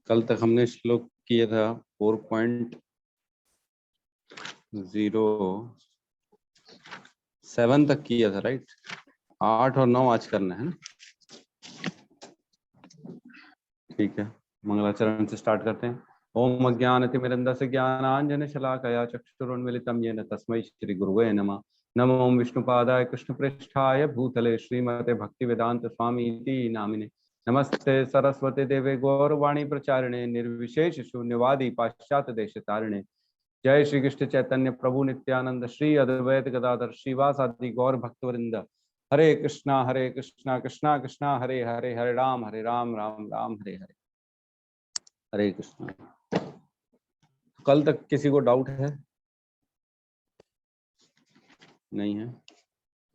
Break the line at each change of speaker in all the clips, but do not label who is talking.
कल तक हमने श्लोक किया था 4.07 तक किया था, राइट। 8 और 9 आज करना है ना। ठीक है, मंगलाचरण से स्टार्ट करते हैं। ओम अज्ञानतिमिरन्धस्य ज्ञानाञ्जन शलाकया चक्षुरुन्मीलितं येन तस्मै श्री गुरुवे नमः। नमो ओम विष्णुपादाय कृष्णप्रेष्ठाय भूतले श्रीमते भक्तिवेदांत स्वामी इति नामिने। नमस्ते सरस्वती देवे गौरवाणी प्रचारिणे निर्विशेष शून्यवादी पाश्चात्य देश तारिणे। जय श्री कृष्ण चैतन्य प्रभु नित्यानंद श्री अद्वैत गदाधर श्रीवासादि गौर भक्तवृंद। हरे कृष्णा कृष्णा कृष्णा हरे हरे, हरे राम राम राम हरे हरे। हरे कृष्णा। कल तक किसी को डाउट है? नहीं है,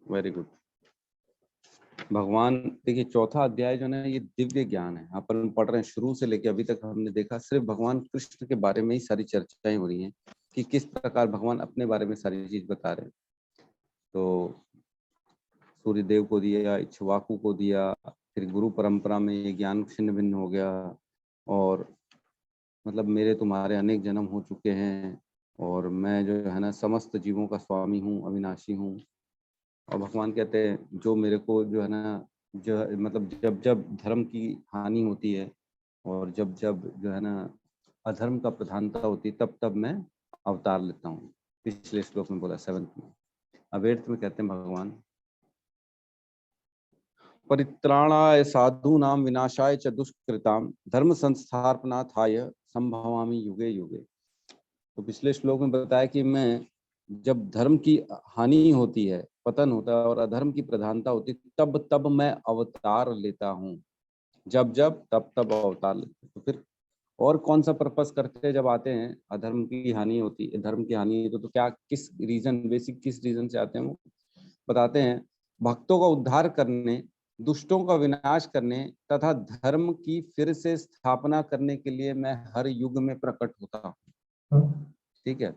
वेरी गुड। भगवान देखिए, चौथा अध्याय जो है ये दिव्य ज्ञान है। अपन पढ़ रहे हैं शुरू से लेकर अभी तक। हमने देखा सिर्फ भगवान कृष्ण के बारे में ही सारी चर्चाएं हो रही हैं कि किस प्रकार भगवान अपने बारे में सारी चीज बता रहे हैं। तो सूर्यदेव को दिया, इक्ष्वाकु को दिया, फिर गुरु परंपरा में ये ज्ञान छिन्न भिन्न हो गया, और मतलब मेरे तुम्हारे अनेक जन्म हो चुके हैं, और मैं जो है ना समस्त जीवों का स्वामी हूँ, अविनाशी हूँ। और भगवान कहते हैं जो मेरे को जो है ना, जो मतलब जब जब धर्म की हानि होती है और जब जब जो है ना अधर्म का प्रधानता होती है, तब तब मैं अवतार लेता हूँ। पिछले श्लोक में बोला 7th में। अब 8th में कहते हैं भगवान, परित्राणाय साधूनां विनाशाय च दुष्कृतां धर्म संस्थापनार्थाय संभवामि युगे युगे। तो पिछले श्लोक में बताया कि मैं जब धर्म की हानि होती है, पतन होता है और अधर्म की प्रधानता होती है, तब तब मैं अवतार लेता हूँ। जब जब तब तब अवतार लेते हैं। तो फिर और कौन सा पर्पस करते हैं जब आते हैं? अधर्म की हानि होती है, धर्म की हानि है तो क्या, किस रीजन, बेसिक किस रीजन से आते हैं वो बताते हैं। भक्तों का उद्धार करने, दुष्टों का विनाश करने तथा धर्म की फिर से स्थापना करने के लिए मैं हर युग में प्रकट होता हूँ। ठीक है,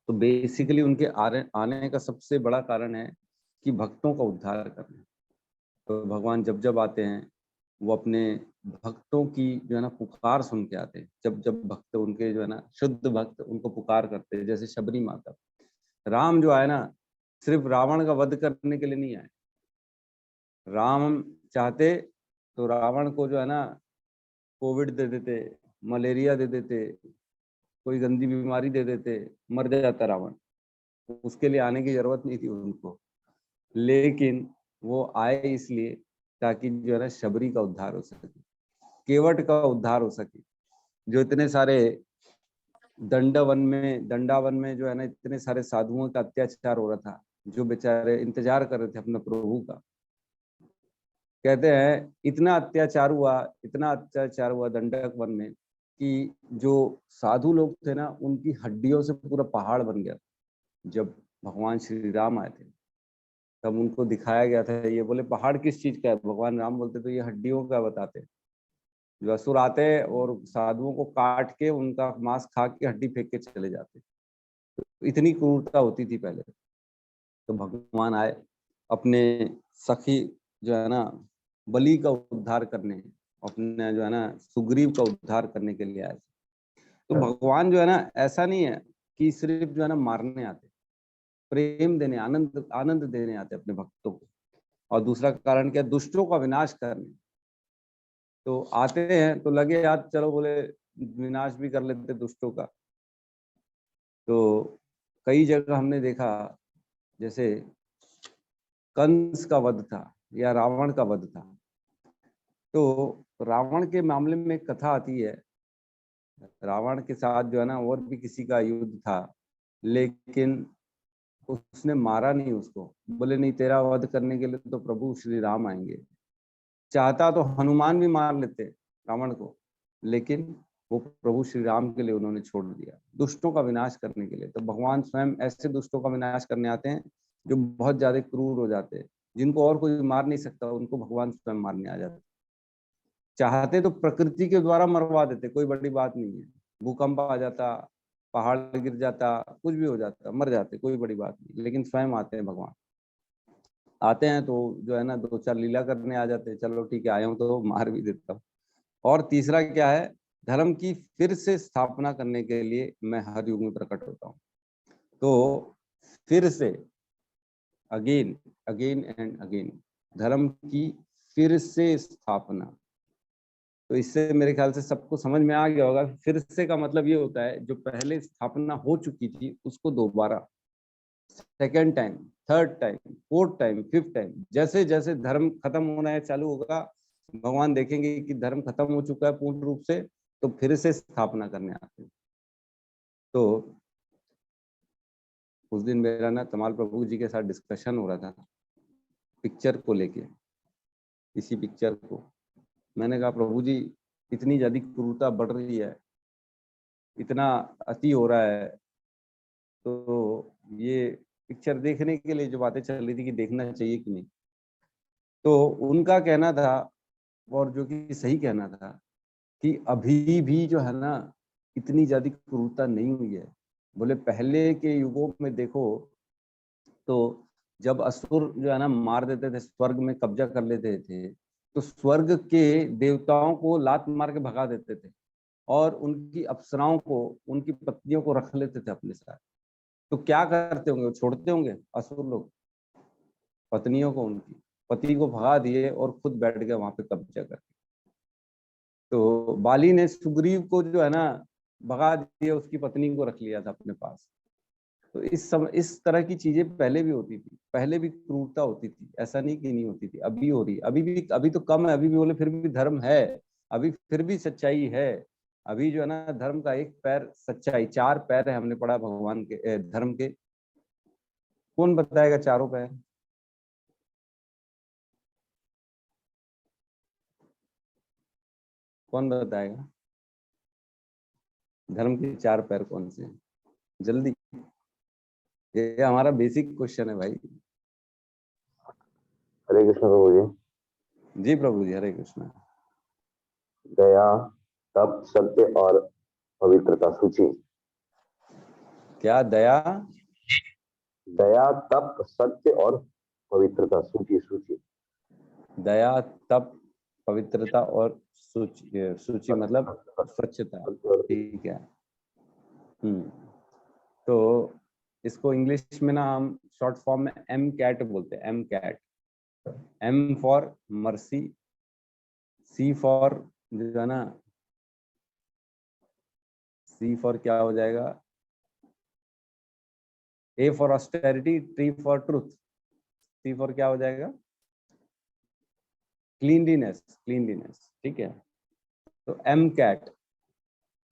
तो बेसिकली उनके आने का सबसे बड़ा कारण है कि भक्तों का उद्धार करना। तो भगवान जब जब आते हैं वो अपने भक्तों की जो है ना पुकार सुन के आते हैं। जब जब भक्त उनके जो है ना शुद्ध भक्त उनको पुकार करते हैं, जैसे शबरी माता। राम जो आए ना, सिर्फ रावण का वध करने के लिए नहीं आए। राम चाहते तो रावण को जो है ना कोविड दे देते, मलेरिया दे देते, कोई गंदी बीमारी दे देते, मर जाता रावण। उसके लिए आने की जरूरत नहीं थी उनको। लेकिन वो आए इसलिए ताकि जो है ना शबरी का उद्धार हो सके, केवट का उद्धार हो सके। जो इतने सारे दंडावन में जो है ना इतने सारे साधुओं का अत्याचार हो रहा था, जो बेचारे इंतजार कर रहे थे अपने प्रभु का। कहते हैं इतना अत्याचार हुआ दंडक वन में कि जो साधु लोग थे ना उनकी हड्डियों से पूरा पहाड़ बन गया। जब भगवान श्री राम आए थे तब उनको दिखाया गया था। ये बोले पहाड़ किस चीज का है? भगवान राम बोलते तो ये हड्डियों का बताते। जो असुर आते और साधुओं को काट के उनका मांस खा के हड्डी फेंक के चले जाते। तो इतनी क्रूरता होती थी पहले। तो भगवान आए अपने सखी जो है ना बलि का उद्धार करने, अपने जो है ना सुग्रीव का उद्धार करने के लिए आए। तो भगवान जो है ना ऐसा नहीं है कि सिर्फ जो है ना मारने आते, प्रेम देने, आनंद आनंद देने आते अपने भक्तों को। और दूसरा कारण क्या? दुष्टों का विनाश करने। तो आते हैं तो लगे यार चलो बोले विनाश भी कर लेते दुष्टों का। तो कई जगह हमने देखा, जैसे कंस का वध था या रावण का वध था। तो रावण के मामले में एक कथा आती है। रावण के साथ जो है ना और भी किसी का युद्ध था, लेकिन उसने मारा नहीं उसको। बोले नहीं, तेरा वध करने के लिए तो प्रभु श्री राम आएंगे। चाहता तो हनुमान भी मार लेते रावण को, लेकिन वो प्रभु श्री राम के लिए उन्होंने छोड़ दिया, दुष्टों का विनाश करने के लिए। तो भगवान स्वयं ऐसे दुष्टों का विनाश करने आते हैं जो बहुत ज्यादा क्रूर हो जाते हैं, जिनको और कोई मार नहीं सकता, उनको भगवान स्वयं मारने आ जाते। चाहते तो प्रकृति के द्वारा मरवा देते, कोई बड़ी बात नहीं है। भूकंप आ जाता, पहाड़ गिर जाता, कुछ भी हो जाता, मर जाते, कोई बड़ी बात नहीं। लेकिन स्वयं आते हैं भगवान। आते हैं तो जो है ना दो चार लीला करने आ जाते हैं, चलो ठीक है आया हूँ तो मार भी देता हूँ। और तीसरा क्या है? धर्म की फिर से स्थापना करने के लिए मैं हर युग में प्रकट होता हूँ। तो फिर से, अगेन अगेन एंड अगेन, धर्म की फिर से स्थापना। तो इससे मेरे ख्याल से सबको समझ में आ गया होगा, फिर से का मतलब ये होता है जो पहले स्थापना हो चुकी थी उसको दोबारा, second time, third time, fourth time, fifth time, जैसे जैसे धर्म खत्म होना है चालू होगा, भगवान देखेंगे कि धर्म खत्म हो चुका है पूर्ण रूप से, तो फिर से स्थापना करने आते हैं। तो उस दिन मेरा ना तमाल प्रभु जी के साथ डिस्कशन हो रहा था पिक्चर को लेके, इसी पिक्चर को। मैंने कहा प्रभु जी इतनी ज्यादा क्रूरता बढ़ रही है, इतना अति हो रहा है, तो ये पिक्चर देखने के लिए जो बातें चल रही थी कि देखना चाहिए कि नहीं, तो उनका कहना था, और जो कि सही कहना था, कि अभी भी जो है ना इतनी ज्यादा क्रूरता नहीं हुई है। बोले पहले के युगों में देखो तो जब असुर जो है ना मार देते थे, स्वर्ग में कब्जा कर लेते थे, तो स्वर्ग के देवताओं को लात मार के भगा देते थे और उनकी अप्सराओं को, उनकी पत्नियों को रख लेते थे अपने साथ। तो क्या करते होंगे, छोड़ते होंगे असुर लोग पत्नियों को, उनकी पति को भगा दिए और खुद बैठ गए वहां पे कब्जा कर। तो बाली ने सुग्रीव को जो है ना भगा दिया, उसकी पत्नी को रख लिया था अपने पास। तो इस तरह की चीजें पहले भी होती थी, पहले भी क्रूरता होती थी, ऐसा नहीं कि नहीं होती थी, अभी हो रही, अभी भी, अभी तो कम है, अभी भी बोले फिर भी धर्म है, अभी फिर भी सच्चाई है। अभी जो है ना धर्म का एक पैर सच्चाई, चार पैर है हमने पढ़ा भगवान के धर्म के। कौन बताएगा चारों पैर? कौन बताएगा धर्म के चार पैर कौन से हैं? जल्दी, ये हमारा बेसिक क्वेश्चन है भाई।
हरे कृष्ण प्रभु जी।
जी प्रभु जी, हरे कृष्णा।
दया, तप, सत्य और पवित्रता सूची।
क्या? दया,
दया, तप, सत्य और पवित्रता सूची सूची।
दया, तप, पवित्रता और सूची, सूची मतलब स्वच्छता। ठीक है। तो इसको इंग्लिश में ना हम शॉर्ट फॉर्म में एम कैट बोलते हैं, M cat. M for mercy, C for जो है ना, सी फॉर क्या हो जाएगा, A for austerity, T for truth, C for क्या हो जाएगा, क्लीनलीनेस, क्लीनलीनेस। ठीक है। तो एम कैट,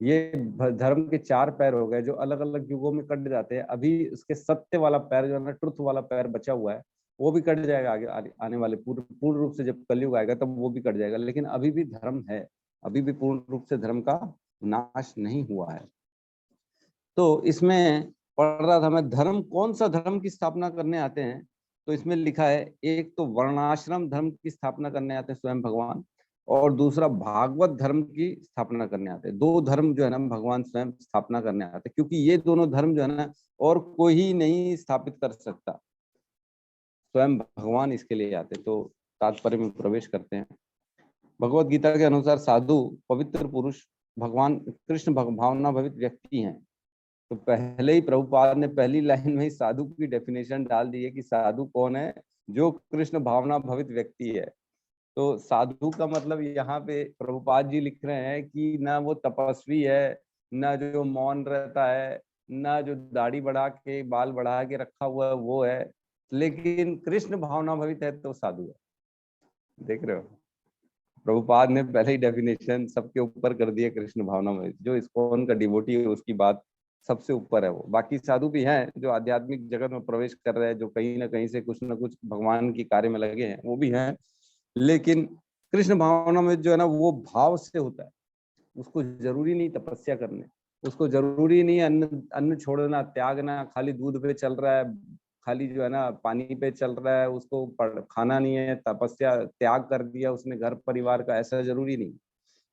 ये धर्म के चार पैर हो गए जो अलग अलग युगों में कट जाते हैं। अभी उसके सत्य वाला पैर जो है ना, ट्रुथ वाला पैर बचा हुआ है, वो भी कट जाएगा आगे आने वाले पूर्ण रूप से जब कलयुग आएगा तब वो भी कट जाएगा, लेकिन अभी भी धर्म है, अभी भी पूर्ण रूप से धर्म का नाश नहीं हुआ है। तो इसमें पढ़ रहा था मैं, धर्म कौन सा धर्म की स्थापना करने आते हैं, तो इसमें लिखा है एक तो वर्णाश्रम धर्म की स्थापना करने आते हैं स्वयं भगवान, और दूसरा भागवत धर्म की स्थापना करने आते हैं। दो धर्म जो है ना भगवान स्वयं स्थापना करने आते हैं, क्योंकि ये दोनों धर्म जो है ना और कोई नहीं स्थापित कर सकता, स्वयं भगवान इसके लिए आते। तो तात्पर्य में प्रवेश करते हैं। भगवत गीता के अनुसार साधु पवित्र पुरुष भगवान कृष्ण भावना भवित व्यक्ति हैं। तो पहले ही प्रभुपाद ने पहली लाइन में ही साधु की डेफिनेशन डाल दी है कि साधु कौन है, जो कृष्ण भावना भवित व्यक्ति है। तो साधु का मतलब यहाँ पे प्रभुपाद जी लिख रहे हैं कि ना वो तपस्वी है, ना जो मौन रहता है, ना जो दाढ़ी बढ़ा के बाल बढ़ा के रखा हुआ है वो है, लेकिन कृष्ण भावना भवित है तो साधु है। देख रहे हो, प्रभुपाद ने पहले ही डेफिनेशन सबके ऊपर कर दिया, कृष्ण भावना में जो इस्कॉन का डिवोटी है उसकी बात सबसे ऊपर है। वो बाकी साधु भी हैं जो आध्यात्मिक जगत में प्रवेश कर रहे हैं, जो कहीं ना कहीं से कुछ ना कुछ भगवान की कार्य में लगे हैं, वो भी हैं, लेकिन कृष्ण भावना में जो है ना वो भाव से होता है। उसको जरूरी नहीं तपस्या करने, उसको जरूरी नहीं अन्न अन्न छोड़ना, त्यागना, खाली दूध पे चल रहा है, खाली जो है ना पानी पे चल रहा है, उसको खाना नहीं है, तपस्या त्याग कर दिया उसने घर परिवार का, ऐसा जरूरी नहीं।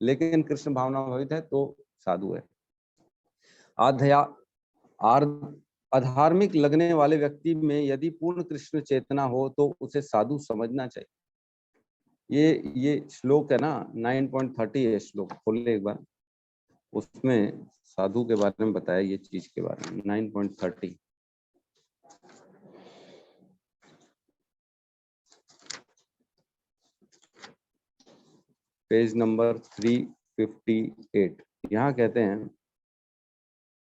लेकिन कृष्ण भावना भवित है तो साधु है। आध्या अधार्मिक लगने वाले व्यक्ति में यदि पूर्ण कृष्ण चेतना हो तो उसे साधु समझना चाहिए। ये श्लोक है ना 9.30 है, श्लोक खोल ले एक बार। उसमें साधु के बारे में बताया, ये चीज के बारे में 9.30। Page number 358। यहाँ कहते हैं,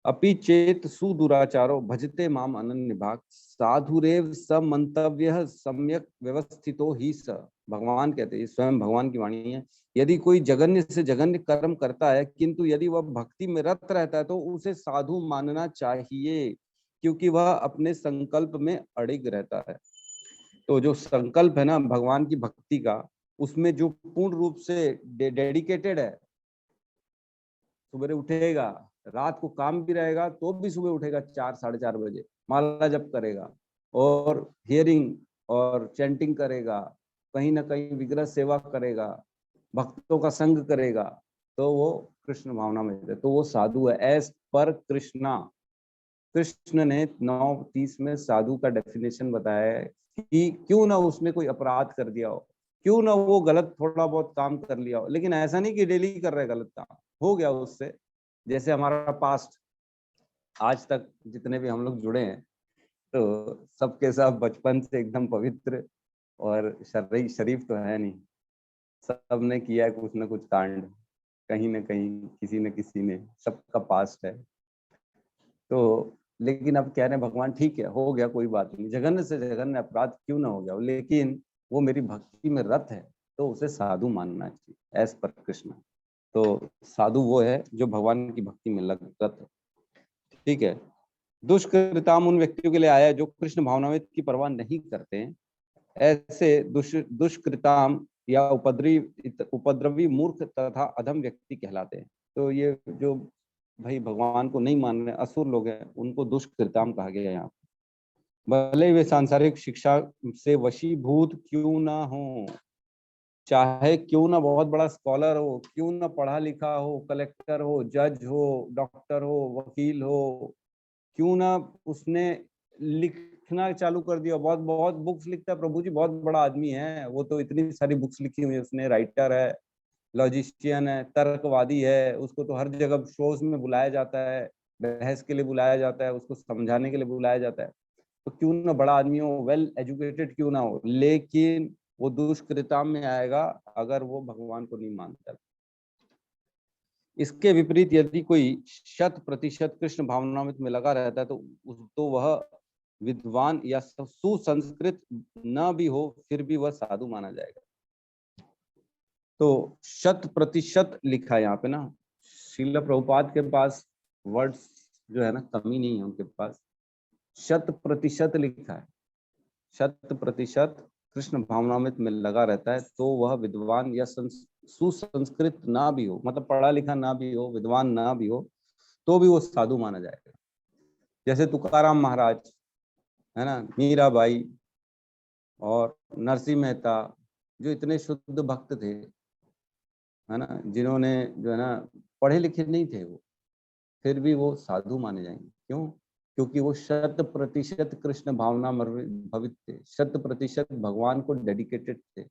अपि चेत सुदुराचारो भजते माम अनन्य भाग साधुरेव समंतव्य सम्यक व्यवस्थितो ही स। भगवान कहते हैं, स्वयं भगवान की वाणी है, यदि कोई जघन्य से जघन्य कर्म करता है किंतु यदि वह भक्ति में रत रहता है तो उसे साधु मानना चाहिए, क्योंकि वह अपने संकल्प में अड़िग रहता है। तो जो संकल्प है ना भगवान की भक्ति का, उसमें जो पूर्ण रूप से डेडिकेटेड है, सुबह उठेगा, रात को काम भी रहेगा तो भी सुबह उठेगा 4-4:30 बजे, माला जप करेगा और हियरिंग और चैंटिंग करेगा, कहीं ना कहीं विग्रह सेवा करेगा, भक्तों का संग करेगा, तो वो कृष्ण भावना में है, तो वो साधु है एज पर कृष्णा। कृष्ण ने 9:30 में साधु का डेफिनेशन बताया है कि क्यों ना उसने कोई अपराध कर दिया हो, क्यों ना वो गलत थोड़ा बहुत काम कर लिया हो, लेकिन ऐसा नहीं कि डेली कर रहे गलत काम, हो गया उससे। जैसे हमारा पास्ट आज तक जितने भी हम लोग जुड़े हैं, तो सबके सब बचपन से एकदम पवित्र और शरीफ तो है नहीं, सब ने किया है कुछ ना कुछ कांड, कहीं ना कहीं किसी न किसी ने, सबका पास्ट है। तो लेकिन अब कह रहे हैं भगवान ठीक है, हो गया कोई बात नहीं, जघन्य से जघन्य अपराध क्यों ना हो गया, लेकिन वो मेरी भक्ति में रत है तो उसे साधु मानना चाहिए एज पर कृष्ण। तो साधु वो है जो भगवान की भक्ति में रत है। ठीक है। दुष्कृताम उन व्यक्तियों के लिए आया है जो कृष्ण भावनामृत की परवाह नहीं करते हैं। ऐसे दुष्कृताम या उपद्रवी मूर्ख तथा अधम व्यक्ति कहलाते हैं। तो ये जो भाई भगवान को नहीं मान रहे असुर लोग हैं, उनको दुष्कृताम कहा गया यहाँ। भले वे सांसारिक शिक्षा से वशीभूत क्यों ना हो, चाहे क्यों ना बहुत बड़ा स्कॉलर हो, क्यों ना पढ़ा लिखा हो, कलेक्टर हो, जज हो, डॉक्टर हो, वकील हो, क्यों ना उसने लिखना चालू कर दिया, बहुत बहुत बुक्स लिखता है, प्रभु जी बहुत बड़ा आदमी है वो, तो इतनी सारी बुक्स लिखी हुई है उसने, राइटर है, लॉजिस्टियन है, तर्कवादी है, उसको तो हर जगह शोज में बुलाया जाता है, बहस के लिए बुलाया जाता है, उसको समझाने के लिए बुलाया जाता है। तो क्यों ना बड़ा आदमी हो, वेल एजुकेटेड क्यों ना हो, लेकिन वो दुष्कृताम में आएगा अगर वो भगवान को नहीं मानता। इसके विपरीत यदि कोई 100% कृष्ण भावनामृत में लगा रहता है तो वह विद्वान या सुसंस्कृत न भी हो फिर भी वह साधु माना जाएगा। तो 100% लिखा है यहाँ पे ना, श्रील प्रभुपाद के पास वर्ड्स जो है ना कमी नहीं है उनके पास, 100% लिखा है। 100% कृष्ण भावनामृत में लगा रहता है तो वह विद्वान या सुसंस्कृत ना भी हो, मतलब पढ़ा लिखा ना भी हो, विद्वान ना भी हो, तो भी वो साधु माना जाएगा। जैसे तुकाराम महाराज है ना, मीराबाई और नरसिंह मेहता, जो इतने शुद्ध भक्त थे है ना, जिन्होंने जो है ना पढ़े लिखे नहीं थे, वो फिर भी वो साधु माने जाएंगे। क्यों? क्योंकि वो 100% कृष्ण भावना भवित थे, 100% भगवान को डेडिकेटेड थे,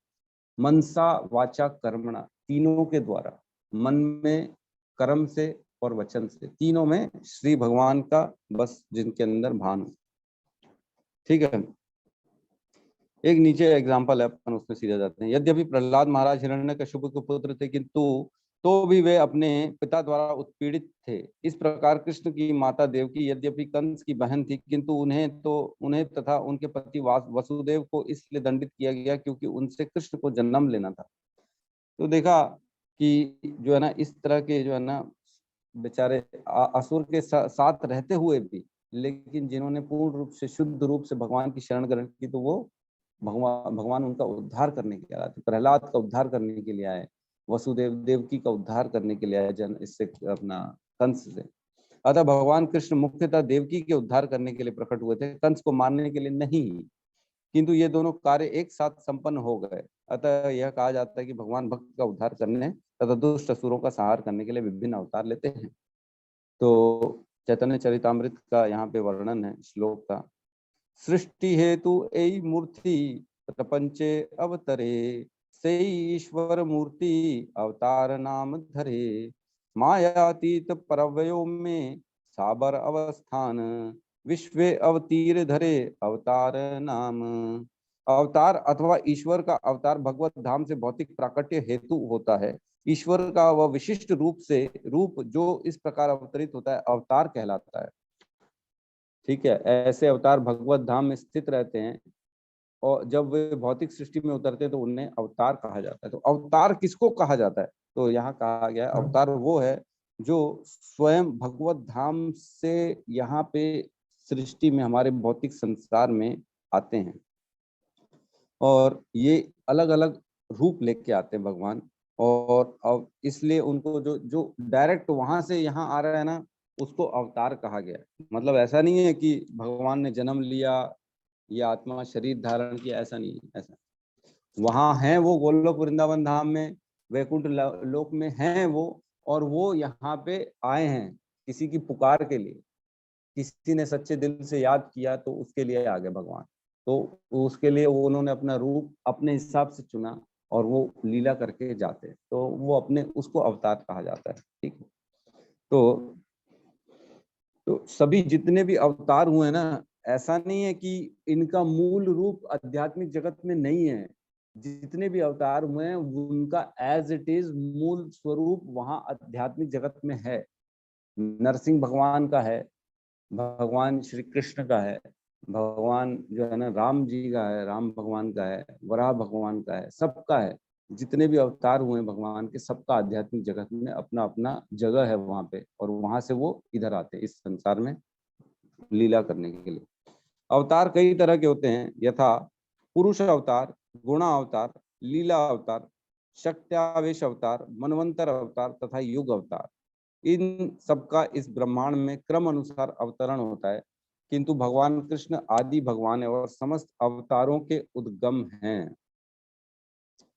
मनसा वाचा कर्मणा, तीनों के द्वारा, मन में, कर्म से और वचन से, तीनों में श्री भगवान का बस जिनके अंदर भान हो। ठीक है। एक नीचे एग्जांपल है, अपन उसमें सीधे जाते हैं। यद्यपि प्रहलाद महाराज हिरण्यकशिपु के पुत्र थे किंतु तो भी वे अपने पिता द्वारा उत्पीड़ित थे। इस प्रकार कृष्ण की माता देवकी यद्यपि कंस की बहन थी किंतु उन्हें तथा उनके पति वसुदेव को इसलिए दंडित किया गया क्योंकि उनसे कृष्ण को जन्म लेना था। तो देखा कि जो है ना इस तरह के जो है ना बेचारे असुर के साथ रहते हुए भी, लेकिन जिन्होंने पूर्ण रूप से शुद्ध रूप से भगवान की शरण ग्रहण की, तो वो भगवान उनका उद्धार करने के लिए आए। प्रहलाद का उद्धार करने के लिए आए, वसुदेव देवकी का उद्धार करने के लिए आए इससे अपना कंस से। अतः भगवान कृष्ण मुख्यतः देवकी के उद्धार करने के लिए प्रकट हुए थे, कंस को मारने के लिए नहीं, किंतु ये दोनों कार्य एक साथ संपन्न हो गए। अतः यह कहा जाता है कि भगवान भक्त का उद्धार करने तथा दुष्ट असुरों का संहार करने के लिए विभिन्न अवतार लेते हैं। तो चैतन्य चरितामृत का यहाँ पे वर्णन है श्लोक का। सृष्टि हेतु एई मूर्ति प्रपंचे अवतरे, से ईश्वर मूर्ति अवतार नाम धरे, मायातीत परव्यो में साबर अवस्थान, विश्वे अवतीर धरे अवतार नाम। अवतार अथवा ईश्वर का अवतार भगवत धाम से भौतिक प्राकट्य हेतु होता है। ईश्वर का वह विशिष्ट रूप जो इस प्रकार अवतरित होता है अवतार कहलाता है। ठीक है, ऐसे अवतार भगवत धाम में स्थित रहते हैं और जब वे भौतिक सृष्टि में उतरते हैं तो उन्हें अवतार कहा जाता है। तो अवतार किसको कहा जाता है? तो यहाँ कहा गया अवतार वो है जो स्वयं भगवत धाम से यहाँ पे सृष्टि में, हमारे भौतिक संसार में आते हैं और ये अलग अलग रूप लेके आते हैं भगवान। और अब इसलिए उनको जो डायरेक्ट वहां से यहाँ आ रहा है ना, उसको अवतार कहा गया। मतलब ऐसा नहीं है कि भगवान ने जन्म लिया या आत्मा शरीर धारण किया, ऐसा नहीं है। ऐसा वहां है वो गोलोक वृंदावन धाम में, वैकुंठ लोक में हैं वो, और वो यहाँ पे आए हैं किसी की पुकार के लिए। किसी ने सच्चे दिल से याद किया तो उसके लिए आ गए भगवान। तो उसके लिए उन्होंने अपना रूप अपने हिसाब से चुना और वो लीला करके जाते हैं, तो वो अपने उसको अवतार कहा जाता है। ठीक है, तो सभी जितने भी अवतार हुए ना, ऐसा नहीं है कि इनका मूल रूप आध्यात्मिक जगत में नहीं है। जितने भी अवतार हुए हैं उनका एज इट इज मूल स्वरूप वहां आध्यात्मिक जगत में है। नरसिंह भगवान का है, भगवान श्री कृष्ण का है, भगवान जो है ना राम जी का है, राम भगवान का है, वराह भगवान का है, सबका है। जितने भी अवतार हुए भगवान के, सबका आध्यात्मिक जगत में अपना अपना जगह है वहां पे, और वहां से वो इधर आते हैं इस संसार में लीला करने के लिए। अवतार कई तरह के होते हैं, यथा पुरुष अवतार, गुणा अवतार, लीला अवतार, शक्त्यावेश अवतार, मनवंतर अवतार तथा युग अवतार। इन सबका इस ब्रह्मांड में क्रम अनुसार अवतरण होता है, किंतु भगवान कृष्ण आदि भगवान है और समस्त अवतारों के उद्गम हैं।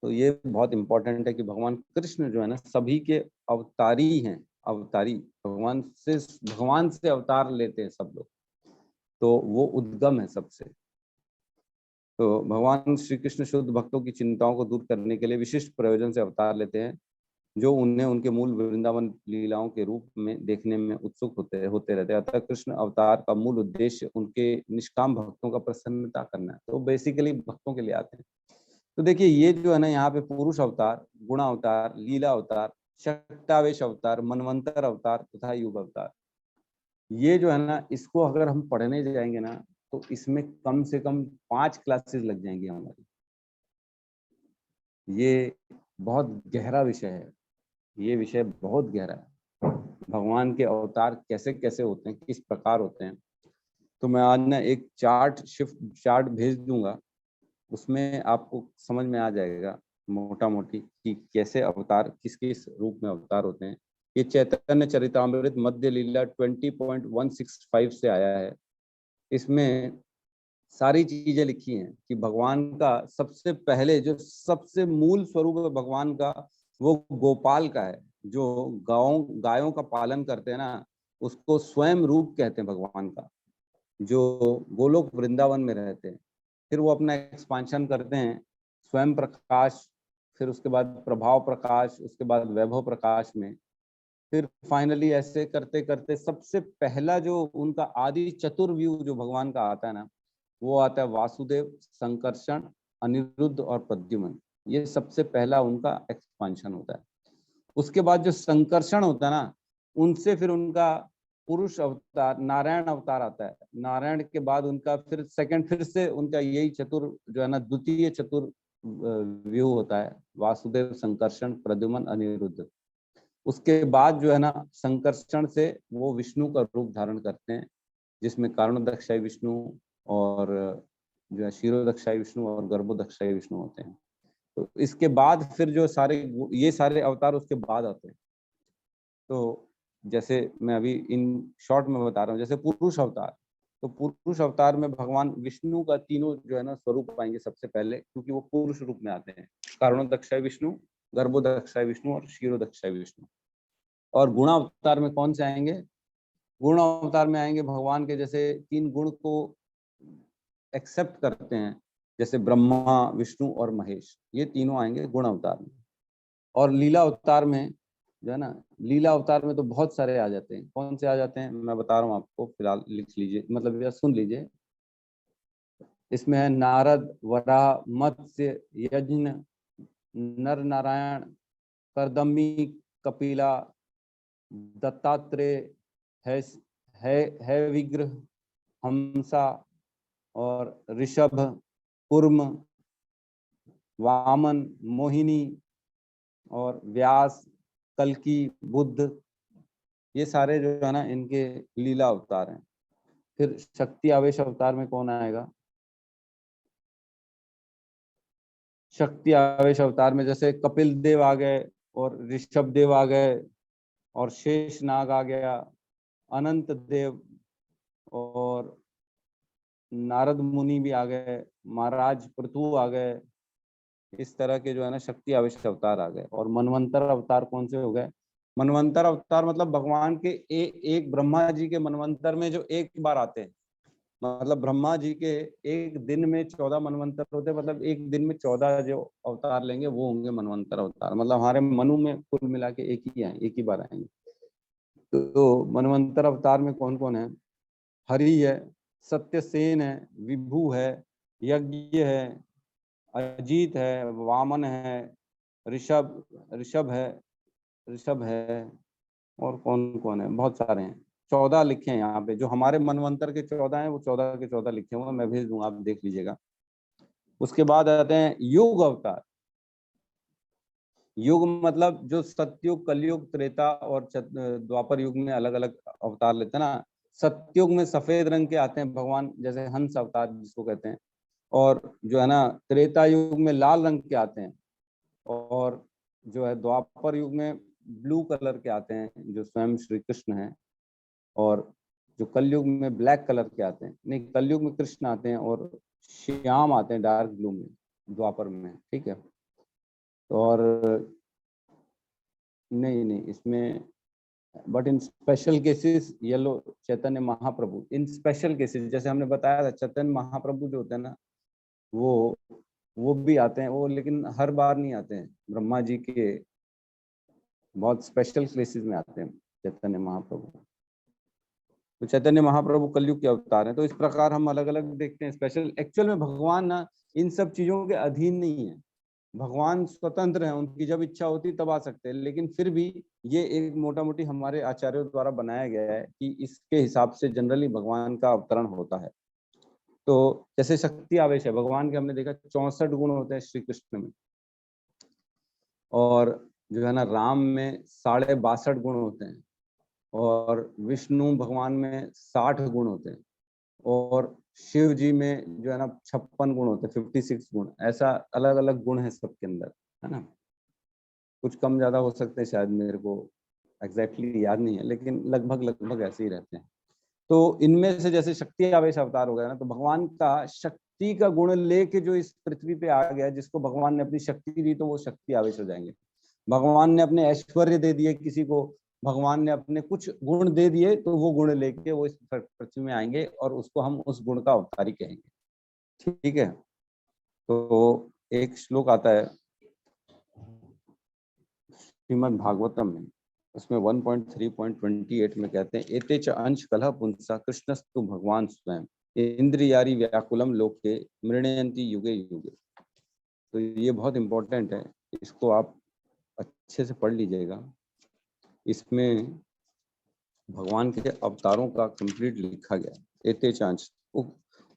तो ये बहुत इंपॉर्टेंट है कि भगवान कृष्ण जो है ना सभी के अवतारी हैं। अवतारी भगवान से अवतार लेते हैं सब लोग, तो वो उद्गम है सबसे। तो भगवान श्री कृष्ण शुद्ध भक्तों की चिंताओं को दूर करने के लिए विशिष्ट प्रयोजन से अवतार लेते हैं, जो उन्हें उनके मूल वृंदावन लीलाओं के रूप में देखने में उत्सुक होते रहते हैं। अतः कृष्ण अवतार का मूल उद्देश्य उनके निष्काम भक्तों का प्रसन्नता करना है। तो बेसिकली भक्तों के लिए आते हैं। तो देखिए ये जो है ना यहाँ पे पुरुष अवतार, गुण अवतार, लीला अवतार, शक्तावेश अवतार, मनवंतर अवतार तथा युग अवतार, ये जो है ना इसको अगर हम पढ़ने जाएंगे ना तो इसमें कम से कम 5 क्लासेस लग जाएंगी हमारी। ये बहुत गहरा विषय है, ये विषय बहुत गहरा है। भगवान के अवतार कैसे कैसे होते हैं, किस प्रकार होते हैं। तो मैं आज ना एक चार्ट भेज दूंगा, उसमें आपको समझ में आ जाएगा मोटा मोटी कि कैसे अवतार, किस किस रूप में अवतार होते हैं। ये चैतन्य चरितामृत मध्य लीला 20.165 से आया है। इसमें सारी चीजें लिखी हैं कि भगवान का सबसे पहले जो सबसे मूल स्वरूप है भगवान का, वो गोपाल का है। जो गायों का पालन करते हैं ना, उसको स्वयं रूप कहते हैं भगवान का, जो गोलोक वृंदावन में रहते हैं। फिर वो अपना एक्सपांशन करते हैं स्वयं प्रकाश, फिर उसके बाद प्रभाव प्रकाश, उसके बाद वैभव प्रकाश में। फिर फाइनली ऐसे करते करते सबसे पहला जो उनका आदि चतुर्व्यूह जो भगवान का आता है ना, वो आता है वासुदेव, संकर्षण, अनिरुद्ध और प्रद्युम्न। ये सबसे पहला उनका एक्सपांशन होता है। उसके बाद जो संकर्षण होता है ना, उनसे फिर उनका पुरुष अवतार नारायण अवतार आता है। नारायण के बाद उनका फिर सेकंड, फिर से उनका यही चतुर जो है ना द्वितीय चतुर व्यू होता है, वासुदेव, संकर्षण, प्रद्युम्न, अनिरुद्ध। उसके बाद जो है ना संकर्षण से वो विष्णु का रूप धारण करते हैं, जिसमें कारणोदक्षाई विष्णु और जो है क्षीरोदक्षाई विष्णु और गर्भोदक्षाई विष्णु होते हैं। तो इसके बाद फिर जो ये सारे अवतार उसके बाद आते हैं। तो जैसे मैं अभी इन शॉर्ट में बता रहा हूँ, जैसे पुरुष अवतार, तो पुरुष अवतार में भगवान विष्णु का तीनों जो है ना स्वरूप आएंगे सबसे पहले, क्योंकि वो पुरुष रूप में आते हैं। कारणोदक्षाई विष्णु, गर्भोदक्षाई विष्णु और क्षीरोदक्षाई विष्णु। और गुण अवतार में कौन से आएंगे? गुण अवतार में आएंगे भगवान के जैसे 3 गुण को एक्सेप्ट करते हैं, जैसे ब्रह्मा, विष्णु और महेश, ये तीनों आएंगे गुण अवतार में। और लीला अवतार में जो है ना लीला अवतार में तो बहुत सारे आ जाते हैं। कौन से आ जाते हैं मैं बता रहा हूँ आपको, फिलहाल लिख लीजिए, मतलब या सुन लीजिए। इसमें है नारद, वराह, मत्स्य, यज्ञ, नर नारायण, करदम्बी, कपिला, दत्तात्रेय, है है विग्रह, हंसा और ऋषभ, कुर्म, वामन, मोहिनी और व्यास, कल्कि, बुद्ध, ये सारे जो है ना इनके लीला अवतार हैं। फिर शक्ति आवेश अवतार में कौन आएगा? शक्ति आवेश अवतार में जैसे कपिल देव आ गए और ऋषभ देव आ गए और शेष नाग आ गया, अनंत देव और नारद मुनि भी आ गए, महाराज पृथु आ गए। इस तरह के जो है ना शक्ति आवेश अवतार आ गए। और मनवंतर अवतार कौन से हो गए? मनवंतर अवतार मतलब भगवान के एक ब्रह्मा जी के मनवंतर में जो एक बार आते हैं, मतलब ब्रह्मा जी के एक दिन में 14 मनवंतर होते हैं, मतलब एक दिन में 14 जो अवतार लेंगे वो होंगे मनवंतर अवतार। मतलब हमारे मनु में कुल मिला के एक ही आए, एक ही बार आएंगे। तो मनवंतर अवतार में कौन कौन है? हरि है, सत्यसेन है, विभु है, यज्ञ है, अजीत है, वामन है, ऋषभ ऋषभ है और कौन कौन है? बहुत सारे हैं, 14 लिखे हैं यहाँ पे। जो हमारे मनवंतर के 14 हैं वो 14 के 14 लिखे हुए, मैं भेज दूंगा, आप देख लीजिएगा। उसके बाद आते हैं युग अवतार। युग मतलब जो सतयुग, कलयुग, त्रेता और द्वापर युग में अलग अलग अवतार लेते हैं ना। सतयुग में सफेद रंग के आते हैं भगवान, जैसे हंस अवतार जिसको कहते हैं। और जो है ना त्रेता युग में लाल रंग के आते हैं। और जो है द्वापर युग में ब्लू कलर के आते हैं, जो स्वयं श्री कृष्ण है। और जो कलयुग में ब्लैक कलर के आते हैं, नहीं कलयुग में कृष्ण आते हैं और श्याम आते हैं डार्क ब्लू में द्वापर में, ठीक है। और नहीं इसमें, but in special cases yellow Chaitanya Mahaprabhu, in special cases जैसे हमने बताया था चैतन्य महाप्रभु जो होते हैं ना वो भी आते हैं वो, लेकिन हर बार नहीं आते हैं। ब्रह्मा जी के बहुत स्पेशल केसेस में आते हैं चैतन्य महाप्रभु। तो चैतन्य महाप्रभु कलयुग के अवतार हैं। तो इस प्रकार हम अलग अलग देखते हैं स्पेशल। एक्चुअल में भगवान ना इन सब चीजों के अधीन नहीं है, भगवान स्वतंत्र हैं, उनकी जब इच्छा होती तब आ सकते हैं। लेकिन फिर भी ये एक मोटा मोटी हमारे आचार्यों द्वारा बनाया गया है कि इसके हिसाब से जनरली भगवान का अवतरण होता है। तो जैसे शक्ति आवेश है भगवान के, हमने देखा 64 गुण होते हैं श्री कृष्ण में, और जो है ना राम में 62.5 गुण होते हैं, और विष्णु भगवान में 60 गुण होते हैं, और शिव जी में जो है ना 56 गुण होते हैं, 56 गुण। ऐसा अलग अलग गुण है सबके अंदर, है ना। कुछ कम ज्यादा हो सकते हैं शायद, मेरे को एग्जैक्टली याद नहीं है, लेकिन लगभग लगभग ऐसे ही रहते हैं। तो इनमें से जैसे शक्ति आवेश अवतार हो गया ना, तो भगवान का शक्ति का गुण लेके जो इस पृथ्वी पे आ गया, जिसको भगवान ने अपनी शक्ति दी तो वो शक्ति आवेश हो जाएंगे। भगवान ने अपने ऐश्वर्य दे दिए किसी को, भगवान ने अपने कुछ गुण दे दिए, तो वो गुण लेके वो इस पृथ्वी में आएंगे और उसको हम उस गुण का अवतारी कहेंगे, ठीक है। तो एक श्लोक आता है श्रीमद् भागवतम में, उसमें 1.3.28 में कहते हैं एते च अंश कलह पुंसा कृष्णस्तु भगवान स्वयं इंद्रियारी व्याकुलम लोके मृणयंती युगे युगे। तो ये बहुत इंपॉर्टेंट है, इसको आप अच्छे से पढ़ लीजिएगा। इसमें भगवान के अवतारों का कंप्लीट लिखा गया। एते च अंश,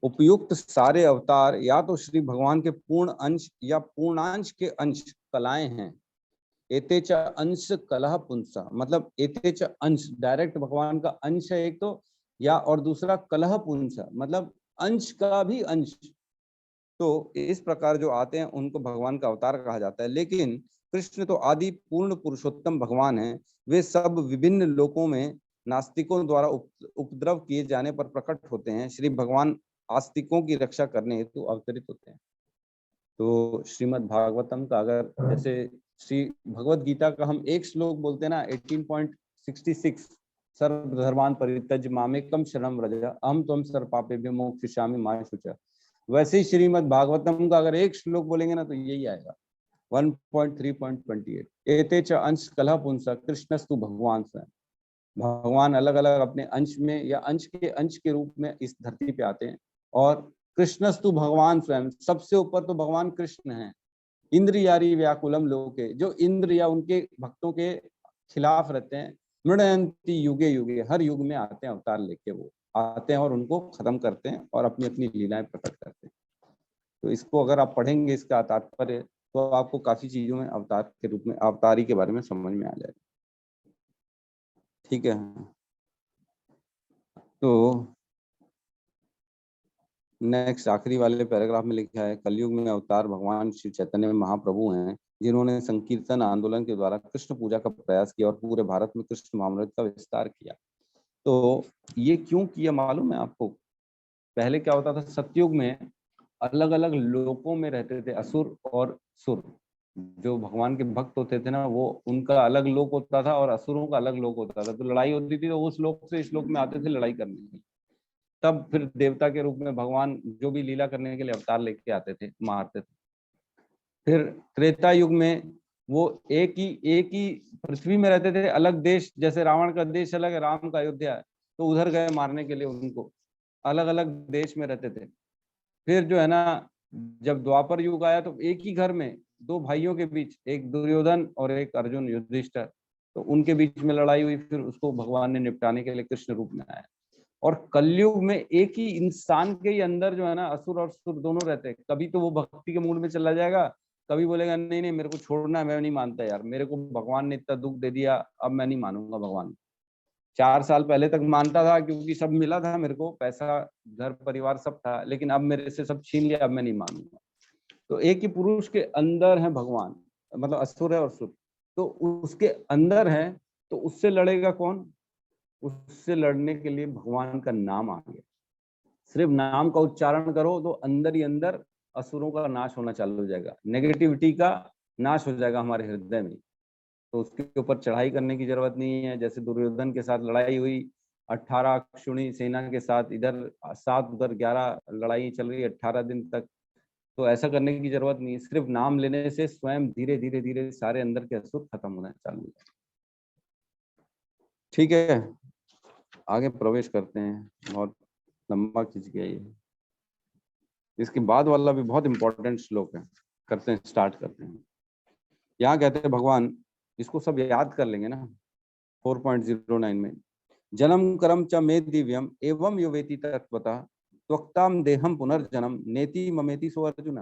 उपयुक्त सारे अवतार या तो श्री भगवान के पूर्ण अंश या पूर्णांश के अंश कलाएं हैं। एतेच अंश कलह पुंसा, मतलब एतेच अंश डायरेक्ट भगवान का अंश है एक तो, या और दूसरा कलह पुंसा मतलब अंश का भी अंश। तो इस प्रकार जो आते हैं उनको भगवान का अवतार कहा जाता है। लेकिन कृष्ण तो आदि पूर्ण पुरुषोत्तम भगवान हैं, वे सब विभिन्न लोकों में नास्तिकों द्वारा उपद्रव किए जाने पर प्रकट होते हैं। श्री भगवान आस्तिकों की रक्षा करने हेतु अवतरित होते हैं। तो श्रीमद् भागवतम का अगर जैसे श्री भगवत गीता का हम एक श्लोक बोलते हैं ना 18.66, सर्वधर्मान् परित्यज्य मामेकं शरणं व्रज अहं त्वं सर्वपापेभ्यो मोक्षयिष्यामि मा शुचः। वैसे ही श्रीमद् भागवतम का अगर एक श्लोक बोलेंगे ना तो यही आएगा, 1.3.28 एते च अंश कलह पुंस कृष्णस्तु भगवान स्वयं। भगवान अलग अलग अपने अंश में या अंश के रूप में इस धरती पे आते हैं और कृष्णस्तु भगवान स्वयं, सबसे ऊपर तो भगवान कृष्ण हैं। इंद्रियारी व्याकुलम लोके, जो इंद्र या उनके भक्तों के खिलाफ रहते हैं। मृणयंती युगे युगे, हर युग में आते हैं अवतार लेके, वो आते हैं और उनको खत्म करते हैं और अपनी अपनी लीलाएं प्रकट करते हैं। तो इसको अगर आप पढ़ेंगे, इसका तात्पर्य, तो आपको काफी चीजों में अवतार के रूप में, अवतारी के बारे में समझ में आ जाएगा। ठीक है, तो नेक्स्ट आखिरी वाले पैराग्राफ में लिखा है, कलयुग में अवतार भगवान श्री चैतन्य महाप्रभु हैं, जिन्होंने संकीर्तन आंदोलन के द्वारा कृष्ण पूजा का प्रयास किया और पूरे भारत में कृष्ण महामृत का विस्तार किया। तो ये क्यों किया मालूम है आपको? पहले क्या होता था, सतयुग में अलग अलग लोकों में रहते थे असुर और सुर। जो भगवान के भक्त होते थे ना, वो उनका अलग लोक होता था और असुरों का अलग लोक होता था। तो लड़ाई होती थी तो उस लोक से इस लोक में आते थे लड़ाई करने के लिए। तब फिर देवता के रूप में भगवान जो भी लीला करने के लिए अवतार लेके आते थे, मारते थे। फिर त्रेता युग में वो एक ही पृथ्वी में रहते थे, अलग देश, जैसे रावण का देश अलग है, राम का अयोध्या है, तो उधर गए मारने के लिए उनको, अलग अलग देश में रहते थे। फिर जो है ना, जब द्वापर युग आया तो एक ही घर में दो भाइयों के बीच, एक दुर्योधन और एक अर्जुन युधिष्ठिर, तो उनके बीच में लड़ाई हुई। फिर उसको भगवान ने निपटाने के लिए कृष्ण रूप में आया। और कलयुग में एक ही इंसान के ही अंदर जो है ना, असुर और सुर दोनों रहते हैं। कभी तो वो भक्ति के मूड में चला जाएगा, कभी बोलेगा नहीं नहीं मेरे को छोड़ना है, मैं नहीं मानता यार, मेरे को भगवान ने इतना दुख दे दिया, अब मैं नहीं मानूंगा भगवान। 4 साल पहले तक मानता था क्योंकि सब मिला था मेरे को, पैसा घर परिवार सब था, लेकिन अब मेरे से सब छीन लिया, अब मैं नहीं मानूंगा। तो एक ही पुरुष के अंदर है भगवान, मतलब असुर है और सुर, तो उसके अंदर है, तो उससे लड़ेगा कौन? उससे लड़ने के लिए भगवान का नाम आ गया। सिर्फ नाम का उच्चारण करो तो अंदर ही अंदर असुरों का नाश होना चालू हो जाएगा, नेगेटिविटी का नाश हो जाएगा हमारे हृदय में। तो उसके ऊपर चढ़ाई करने की जरूरत नहीं है। जैसे दुर्योधन के साथ लड़ाई हुई, 18 अक्षुणी सेना के साथ, इधर 7 उधर 11 लड़ाई चल रही 18 दिन तक। तो ऐसा करने की जरूरत नहीं है, सिर्फ नाम लेने से स्वयं धीरे धीरे धीरे सारे अंदर के असुर खत्म होना चालू हो जाए। ठीक है, आगे प्रवेश करते हैं, बहुत लंबा खींच गया ये। इसके बाद वाला भी बहुत इंपॉर्टेंट श्लोक है, करते हैं, स्टार्ट करते हैं। यहाँ कहते हैं भगवान, इसको सब याद कर लेंगे ना, 4.09 में, जन्म कर्म च मे दिव्यम एवं यो वेति तत्वतः त्वक्ताम देहम पुनर्जन्म नेति ममेति सो अर्जुन।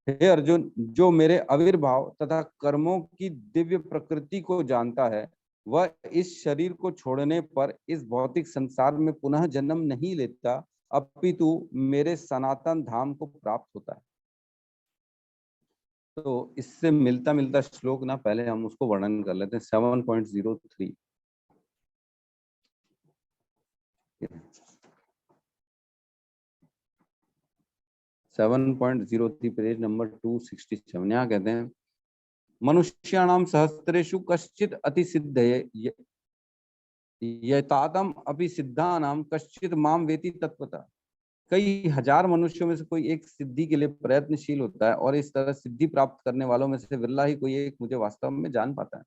हे अर्जुन, जो मेरे आविर्भाव तथा कर्मों की दिव्य प्रकृति को जानता है, वह इस शरीर को छोड़ने पर इस भौतिक संसार में पुनः जन्म नहीं लेता, अपितु मेरे सनातन धाम को प्राप्त होता है। तो इससे मिलता मिलता श्लोक ना, पहले हम उसको वर्णन कर लेते हैं। 7.03 7.03 पेज नंबर 267। यहाँ कहते हैं, मनुष्याणाम सहस्रेषु कश्चित अति सिद्धये यतातम अपि सिद्धानाम कश्चित माम वेति तत्वतः। कई हजार मनुष्यों में से कोई एक सिद्धि के लिए प्रयत्नशील होता है, और इस तरह सिद्धि प्राप्त करने वालों में से विरला ही कोई एक मुझे वास्तव में जान पाता है।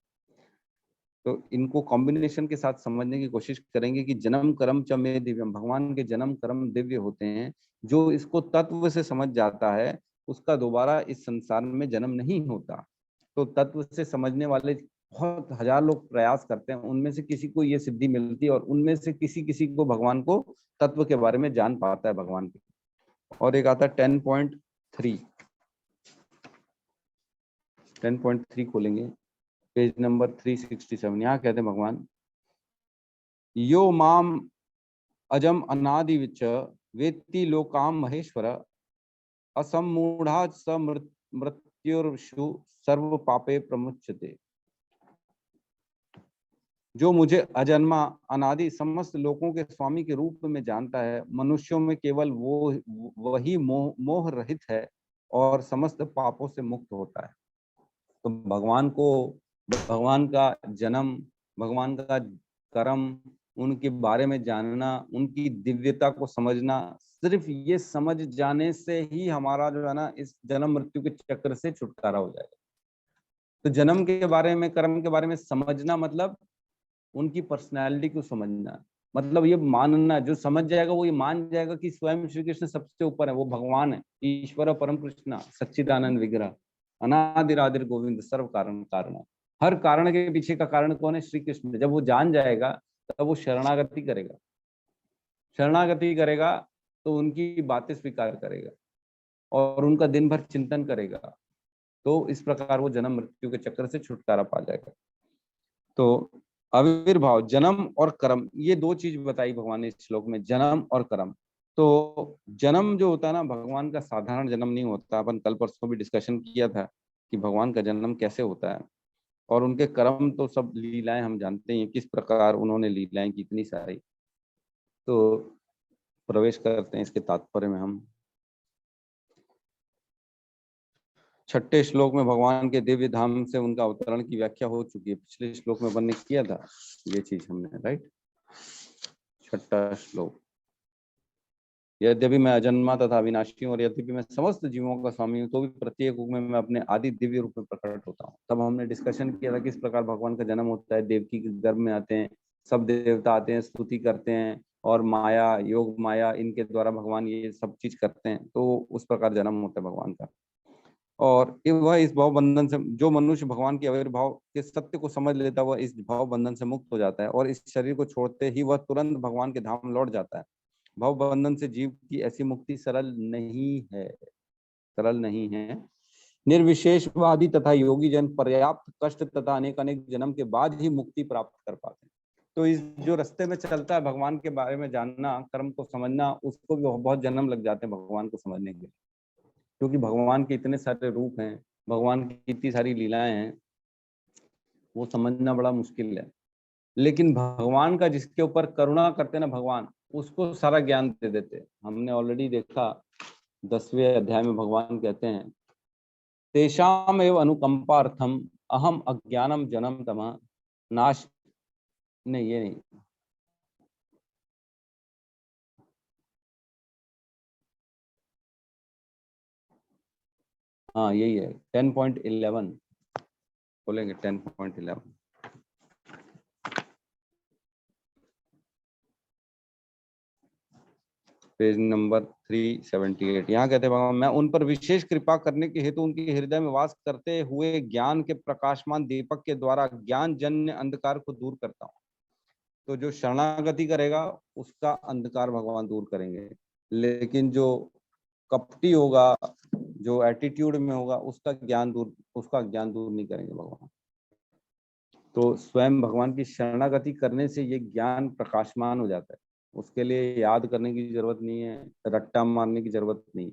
तो इनको कॉम्बिनेशन के साथ समझने की कोशिश करेंगे कि जन्म कर्म च मे दिव्यम, भगवान के जन्म कर्म दिव्य होते हैं। जो इसको तत्व से समझ जाता है, उसका दोबारा इस संसार में जन्म नहीं होता। तो तत्व से समझने वाले बहुत हजार लोग प्रयास करते हैं, उनमें से किसी को ये सिद्धि मिलती है, और उनमें से किसी किसी को भगवान को तत्व के बारे में जान पाता है भगवान के। और एक आता है 10.3 खोलेंगे, पेज नंबर 367। यहाँ कहते हैं भगवान, यो माम अजम अनादि विच वेत्ति लोकाम महेश्वर असमूढ़ा स मृत्युर्षु सर्व पापे प्रमुच्यते। जो मुझे अजन्मा अनादि समस्त लोकों के स्वामी के रूप में जानता है, मनुष्यों में केवल वही मोह रहित है और समस्त पापों से मुक्त होता है। तो भगवान को, भगवान का जन्म, भगवान का कर्म, उनके बारे में जानना, उनकी दिव्यता को समझना, सिर्फ ये समझ जाने से ही हमारा जो है ना इस जन्म मृत्यु के चक्र से छुटकारा हो जाएगा। तो जन्म के बारे में, कर्म के बारे में समझना मतलब उनकी पर्सनैलिटी को समझना, मतलब ये मानना, जो समझ जाएगा वो ये मान जाएगा कि स्वयं श्री कृष्ण सबसे ऊपर है, वो भगवान है, ईश्वर परम कृष्ण सच्चिदानंद विग्रह, अनादिरादिर गोविंद सर्व कारण कारण। हर कारण के पीछे का कारण कौन है? श्री कृष्ण। जब वो जान जाएगा तब वो शरणागति करेगा, शरणागति करेगा तो उनकी बातें स्वीकार करेगा और उनका दिन भर चिंतन करेगा, तो इस प्रकार वो जन्म मृत्यु के चक्र से छुटकारा पा जाएगा। तो आविर्भाव, जन्म और कर्म, ये दो चीज बताई भगवान ने इस श्लोक में, जन्म और कर्म। तो जन्म जो होता है ना, भगवान का साधारण जन्म नहीं होता। अपन कल परसों भी डिस्कशन किया था कि भगवान का जन्म कैसे होता है, और उनके कर्म तो सब लीलाएं हम जानते हैं किस प्रकार उन्होंने लीलाएं की, इतनी सारी। तो प्रवेश करते हैं इसके तात्पर्य में हम। छठे श्लोक में भगवान के दिव्य धाम से उनका अवतरण की व्याख्या हो चुकी है, पिछले श्लोक में अपन ने किया था ये चीज हमने, राइट। छठा श्लोक, यद्यपि मैं अजन्मा तथा अविनाशी हूँ और यद्यपि मैं समस्त जीवों का स्वामी हूँ, तो भी प्रत्येक युग में मैं अपने आदि दिव्य रूप में प्रकट होता हूँ। तब हमने डिस्कशन किया था किस प्रकार भगवान का जन्म होता है। देवकी के गर्भ में आते हैं, सब देवता आते हैं, स्तुति करते हैं, और माया, योग माया, इनके द्वारा भगवान ये सब चीज करते हैं। तो उस प्रकार जन्म होता है भगवान का। और वह इस भाव बंधन से, जो मनुष्य भगवान के आविर्भाव के सत्य को समझ लेता है, वह इस भाव बंधन से मुक्त हो जाता है, और इस शरीर को छोड़ते ही वह तुरंत भगवान के धाम लौट जाता है। भाव बंधन से जीव की ऐसी मुक्ति सरल नहीं है, सरल नहीं है। निर्विशेषवादी तथा योगी जन पर्याप्त कष्ट तथा अनेक अनेक जन्म के बाद ही मुक्ति प्राप्त कर पाते हैं। तो इस जो रास्ते में चलता है भगवान के बारे में जानना, कर्म को समझना, उसको भी बहुत जन्म लग जाते हैं भगवान को समझने के लिए, क्योंकि भगवान के इतने सारे रूप हैं, भगवान की इतनी सारी लीलाएं हैं, वो समझना बड़ा मुश्किल है। लेकिन भगवान का जिसके ऊपर करुणा करते ना भगवान, उसको सारा ज्ञान दे देते। हमने ऑलरेडी देखा 10वें अध्याय में भगवान कहते हैं, तेषाम एव अनुकंपार्थम अहम अज्ञानम जन्म तमः नाश, नहीं ये नहीं, हाँ यही है 10.11, बोलेंगे 10.11, पेज नंबर 378। यहाँ कहते हैं भगवान, मैं उन पर विशेष कृपा करने के हेतु उनके हृदय में वास करते हुए ज्ञान के प्रकाशमान दीपक के द्वारा ज्ञान जन्य अंधकार को दूर करता हूँ। तो जो शरणागति करेगा उसका अंधकार भगवान दूर करेंगे, लेकिन जो कपटी होगा, जो एटीट्यूड में होगा, उसका ज्ञान दूर नहीं करेंगे भगवान। तो स्वयं भगवान की शरणागति करने से ये ज्ञान प्रकाशमान हो जाता है। उसके लिए याद करने की जरूरत नहीं है, रट्टा मारने की जरूरत नहीं।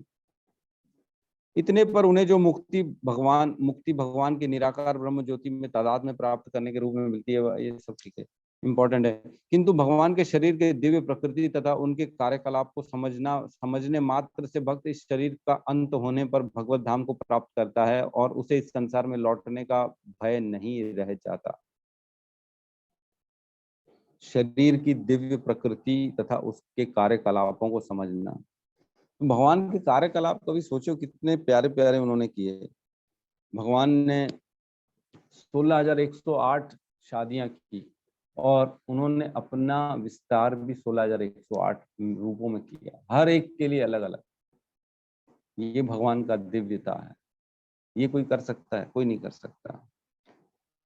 इतने पर उन्हें जो मुक्ति भगवान के निराकार ब्रह्म ज्योति में तादाद में प्राप्त करने के रूप में मिलती है, ये सब ठीक है, इम्पोर्टेंट है। किंतु भगवान के शरीर के दिव्य प्रकृति तथा उनके कार्यकलाप को समझने मात्र से भक्त इस शरीर का अंत होने पर भगवत धाम को प्राप्त करता है, और उसे इस संसार में लौटने का भय नहीं रह जाता। शरीर की दिव्य प्रकृति तथा उसके कार्यकलापों को समझना। भगवान के कार्यकलाप कभी सोचो कितने प्यारे प्यारे उन्होंने किए। भगवान ने 16,108 शादियां की, और उन्होंने अपना विस्तार भी 16,108 रूपों में किया, हर एक के लिए अलग अलग। ये भगवान का दिव्यता है, ये कोई कर सकता है? कोई नहीं कर सकता।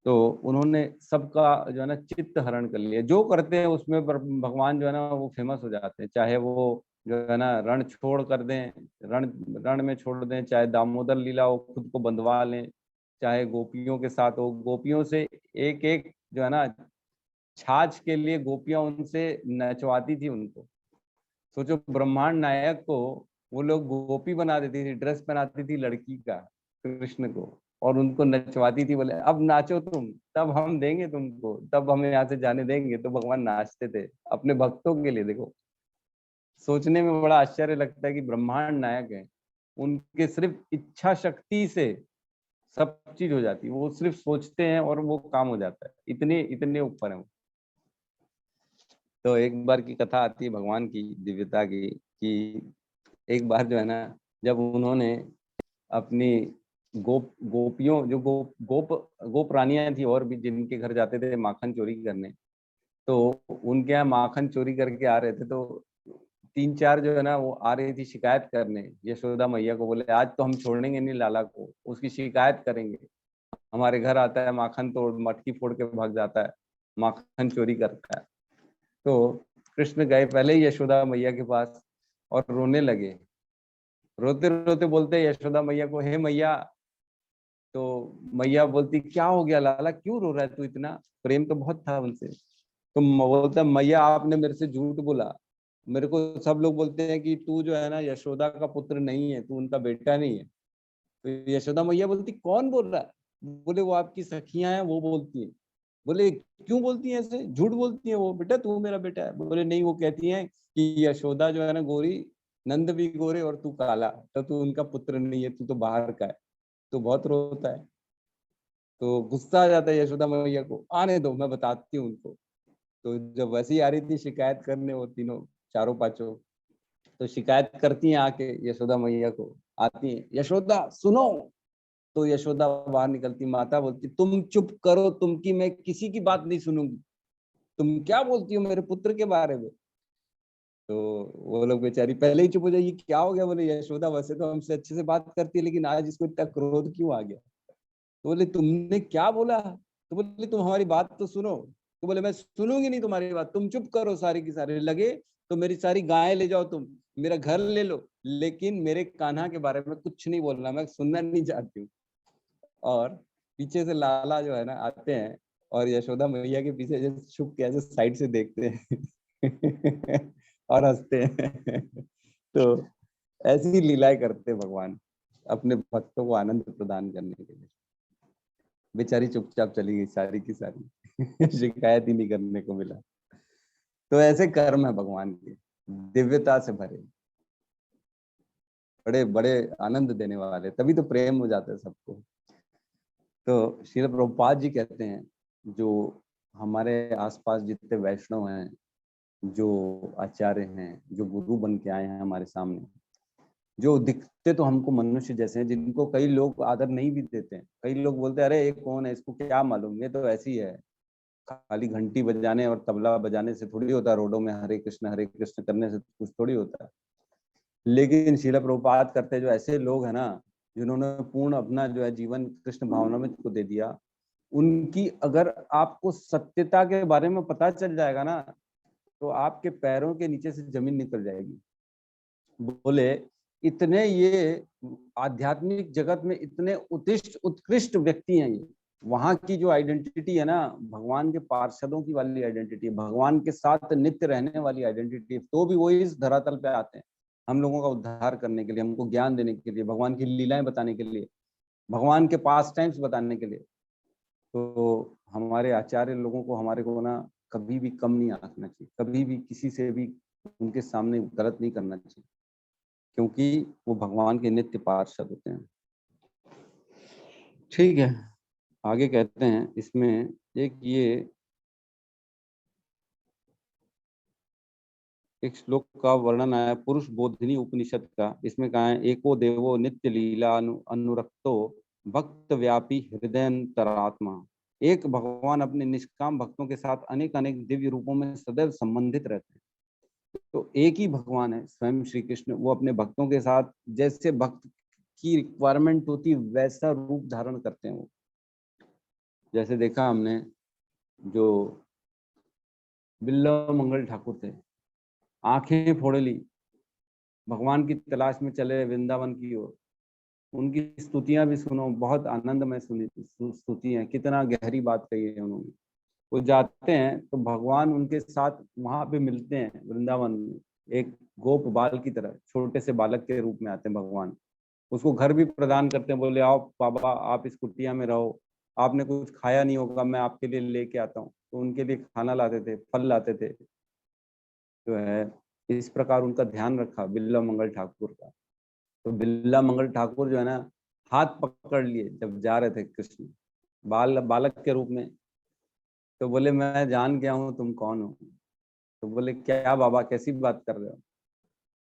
तो उन्होंने सबका जो है ना चित्त हरण कर लिया, जो करते हैं उसमें भगवान जो है ना वो फेमस हो जाते हैं। चाहे वो जो है ना रण छोड़ कर दें, रण में छोड़ दें, चाहे दामोदर लीला हो खुद को बंधवा लें, चाहे गोपियों के साथ हो, गोपियों से एक एक जो है ना छाछ के लिए गोपियां उनसे नचवाती थी उनको। सोचो ब्रह्मांड नायक को वो लोग गोपी बना देती थी, ड्रेस पहनाती थी लड़की का, कृष्ण को, और उनको नचवाती थी, बोले अब नाचो तुम, तब हम देंगे तुमको, तब हम यहाँ से जाने देंगे। तो भगवान नाचते थे अपने भक्तों के लिए। देखो, सोचने में बड़ा आश्चर्य लगता है कि ब्रह्मांड नायक है, उनके सिर्फ इच्छा शक्ति से सब चीज हो जाती है। वो सिर्फ सोचते हैं और वो काम हो जाता है, इतने इतने ऊपर है। तो एक बार की कथा आती है भगवान की दिव्यता की, कि एक बार जो है ना, जब उन्होंने अपनी गोपियों जो गोप रानियां थी और भी जिनके घर जाते थे माखन चोरी करने, तो उनके यहाँ माखन चोरी करके आ रहे थे, तो 3-4 जो है ना वो आ रही थी शिकायत करने यशोदा मैया को। बोले आज तो हम छोड़ेंगे नहीं लाला को, उसकी शिकायत करेंगे। हमारे घर आता है माखन तोड़ मटकी फोड़ के भाग जाता है, माखन चोरी करता है। तो कृष्ण गए पहले ही यशोदा मैया के पास और रोने लगे। रोते रोते बोलते यशोदा मैया को, हे मैया। तो मैया बोलती, क्या हो गया लाला, क्यों रो रहा है तू इतना? प्रेम तो बहुत था उनसे। तो बोलता, मैया आपने मेरे से झूठ बोला। मेरे को सब लोग बोलते हैं कि तू जो है ना यशोदा का पुत्र नहीं है, तू उनका बेटा नहीं है। तो यशोदा मैया बोलती, कौन बोल रहा है? बोले वो आपकी सखियां हैं, वो बोलती हैं। बोले क्यों बोलती हैं ऐसे, झूठ बोलती हैं वो, बेटा तू मेरा बेटा है? बोले नहीं, वो कहती हैं कि यशोदा जो है ना गोरी, नंद भी गोरे और तू काला, तो तू उनका पुत्र नहीं है, तू तो बाहर का है। तो बहुत रोता है। तो गुस्सा आ जाता है यशोदा मैया को, आने दो मैं बताती हूँ उनको। तो जब वैसी आ रही थी शिकायत करने वो तीनों चारों पांचों, तो शिकायत करती हैं आके यशोदा मैया को, आती हैं, यशोदा सुनो। तो यशोदा बाहर निकलती, माता बोलती, तुम चुप करो, तुम की मैं किसी की बात नहीं सुनूंगी। तुम क्या बोलती हो मेरे पुत्र के बारे में? तो वो लोग बेचारी पहले ही चुप हो जाएगी, क्या हो गया? बोले यशोदा वैसे तो हमसे अच्छे से बात करती है, लेकिन आज इसको इतना क्रोध क्यों आ गया? तो बोले तुमने क्या बोला? तो बोले तुम हमारी बात तो सुनो। तो बोले मैं सुनूंगी नहीं तुम्हारी बात, तुम चुप करो सारी की सारी, लगे तो मेरी सारी गायें ले जाओ, तुम मेरा घर ले लो, लेकिन मेरे कान्हा के बारे में कुछ नहीं बोलना, मैं सुनना नहीं चाहती हूँ। और पीछे से लाला जो है ना आते हैं और यशोदा मैया के पीछे जैसे छुप के ऐसे साइड से देखते हैं और हंसते हैं। तो ऐसी लीलाएं करते हैं भगवान अपने भक्तों को आनंद प्रदान करने के लिए। बेचारी चुपचाप चली गई सारी की सारी। शिकायत ही नहीं करने को मिला। तो ऐसे कर्म है भगवान के, दिव्यता से भरे, बड़े बड़े आनंद देने वाले, तभी तो प्रेम हो जाता है सबको। तो श्रील प्रभुपाद जी कहते हैं, जो हमारे आसपास जितने वैष्णव हैं, जो आचार्य हैं, जो गुरु बन के आए हैं हमारे सामने, जो दिखते तो हमको मनुष्य जैसे हैं, जिनको कई लोग आदर नहीं भी देते हैं। कई लोग बोलते हैं अरे ये कौन है, इसको क्या मालूम, ये तो ऐसी है, खाली घंटी बजाने और तबला बजाने से थोड़ी होता है, रोडों में हरे कृष्ण करने से कुछ थोड़ी होता है। लेकिन शिला प्रभुपाद करते जो ऐसे लोग हैं ना, जिन्होंने पूर्ण अपना जो है जीवन कृष्ण भावना में को दे दिया, उनकी अगर आपको सत्यता के बारे में पता चल जाएगा ना, तो आपके पैरों के नीचे से जमीन निकल जाएगी। बोले इतने ये आध्यात्मिक जगत में इतने उत्कृष्ट व्यक्ति हैं ये, वहां की जो आइडेंटिटी है ना, भगवान के पार्षदों की वाली आइडेंटिटी, भगवान के साथ नित्य रहने वाली आइडेंटिटी, तो भी वो इस धरातल पे आते हैं हम लोगों का उद्धार करने के लिए, हमको ज्ञान देने के लिए, भगवान की लीलाएं बताने के लिए, भगवान के पास टाइम्स बताने के लिए। तो हमारे आचार्य लोगों को, हमारे को ना कभी भी कम नहीं आंकना चाहिए, कभी भी किसी से भी उनके सामने गलत नहीं करना चाहिए, क्योंकि वो भगवान के नित्य पार्षद होते हैं। ठीक है, आगे कहते हैं इसमें एक ये एक श्लोक का वर्णन आया पुरुष बोधिनी उपनिषद का। इसमें कहा है, एको देवो नित्य लीला अनुरक्तो भक्त व्यापी हृदयंतरात्मा। एक भगवान अपने निष्काम भक्तों के साथ अनेक अनेक दिव्य रूपों में सदैव संबंधित रहते हैं। तो एक ही भगवान है स्वयं श्री कृष्ण, वो अपने भक्तों के साथ जैसे भक्त की रिक्वायरमेंट होती वैसा रूप धारण करते हैं। वो जैसे देखा हमने, जो बिल्ला मंगल ठाकुर थे, आंखें फोड़ ली, भगवान की तलाश में चले वृंदावन की ओर। उनकी स्तुतियां भी सुनो, बहुत आनंदमय सुनी स्तुति है, कितना गहरी बात कही है उन्होंने। वो जाते हैं तो भगवान उनके साथ वहां पे मिलते हैं वृंदावन में, एक गोप बाल की तरह, छोटे से बालक के रूप में आते हैं भगवान। उसको घर भी प्रदान करते हैं, बोले आओ बाबा आप इस कुटिया में रहो, आपने कुछ खाया नहीं होगा, मैं आपके लिए लेके आता हूँ। तो उनके लिए खाना लाते थे, फल लाते थे, जो है इस प्रकार उनका ध्यान रखा बिल्ला मंगल ठाकुर का। तो बिल्ला मंगल ठाकुर जो है ना, हाथ पकड़ लिए जब जा रहे थे कृष्ण बालक के रूप में। तो बोले मैं जान गया हूँ तुम कौन हो। तो बोले क्या बाबा कैसी बात कर रहे हो?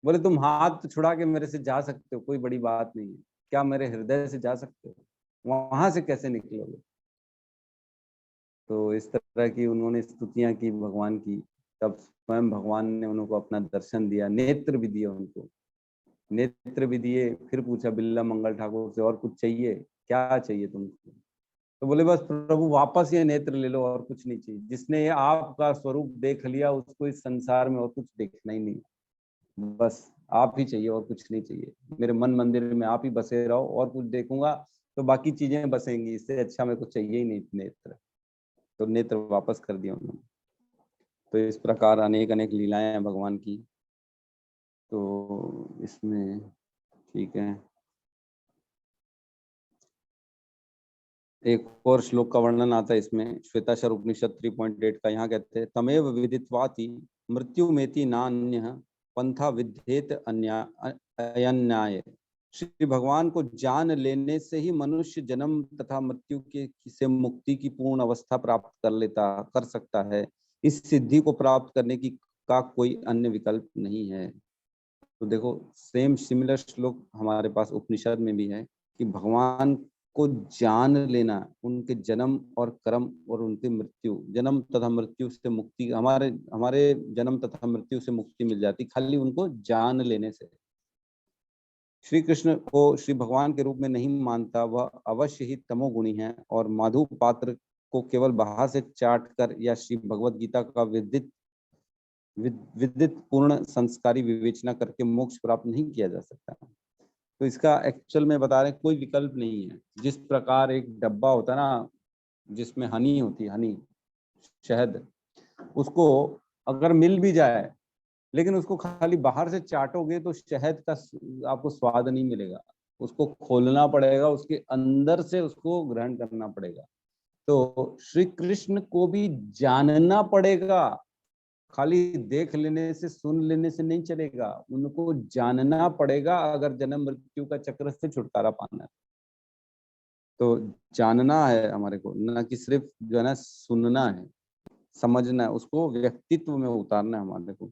बोले तुम हाथ छुड़ा के मेरे से जा सकते हो, कोई बड़ी बात नहीं है, क्या मेरे हृदय से जा सकते हो, वहां से कैसे निकलोगे। तो इस तरह की उन्होंने स्तुतियां की भगवान की। तब स्वयं भगवान ने उनको अपना दर्शन दिया, नेत्र भी दिए उनको, नेत्र भी दिए। फिर पूछा बिल्ला मंगल ठाकुर से, और कुछ चाहिए, क्या चाहिए तुमको। तो बोले बस प्रभु वापस ये नेत्र ले लो, और कुछ नहीं चाहिए। जिसने ये आपका स्वरूप देख लिया उसको इस संसार में और कुछ देखना ही नहीं, बस आप ही चाहिए और कुछ नहीं चाहिए। मेरे मन मंदिर में आप ही बसे रहो, और कुछ देखूंगा तो बाकी चीजें बसेंगी, इससे अच्छा मेरे को चाहिए ही नहीं नेत्र। तो नेत्र वापस कर दिया उन्होंने। तो इस प्रकार अनेक अनेक लीलाएं हैं भगवान की। तो इसमें ठीक है, एक और श्लोक का वर्णन आता है इसमें, श्वेताक्षर उपनिषद 3.8 का। यहाँ कहते हैं तमेव विदित्वाति मृत्युमेति नान्यः पंथा विद्येत अयन्याय। श्री भगवान को जान लेने से ही मनुष्य जन्म तथा मृत्यु के से मुक्ति की पूर्ण अवस्था प्राप्त कर सकता है। इस सिद्धि को प्राप्त करने की का कोई अन्य विकल्प नहीं है। तो देखो सेम सिमिलर श्लोक हमारे पास उपनिषद में भी है कि भगवान को जान लेना, उनके जन्म और कर्म और उनकी मृत्यु, जन्म तथा मृत्यु से मुक्ति, हमारे हमारे जन्म तथा मृत्यु से मुक्ति मिल जाती खाली उनको जान लेने से। श्री कृष्ण को श्री भगवान के रूप में नहीं मानता वह अवश्य ही तमोगुणी है, और माधु पात्र को केवल बाहर से चाट कर या श्री भगवत गीता का विदित पूर्ण संस्कारी विवेचना करके मोक्ष प्राप्त नहीं किया जा सकता। तो इसका एक्चुअल में बता रहे हैं कोई विकल्प नहीं है। जिस प्रकार एक डब्बा होता है ना जिसमें हनी होती है, हनी शहद, उसको अगर मिल भी जाए लेकिन उसको खाली बाहर से चाटोगे तो शहद का आपको स्वाद नहीं मिलेगा, उसको खोलना पड़ेगा, उसके अंदर से उसको ग्रहण करना पड़ेगा। तो श्री कृष्ण को भी जानना पड़ेगा, खाली देख लेने से सुन लेने से नहीं चलेगा, उनको जानना पड़ेगा अगर जन्म मृत्यु का चक्र से छुटकारा पाना है। तो जानना है हमारे को, ना कि सिर्फ जो है ना सुनना है, समझना है, उसको व्यक्तित्व में उतारना है हमारे को।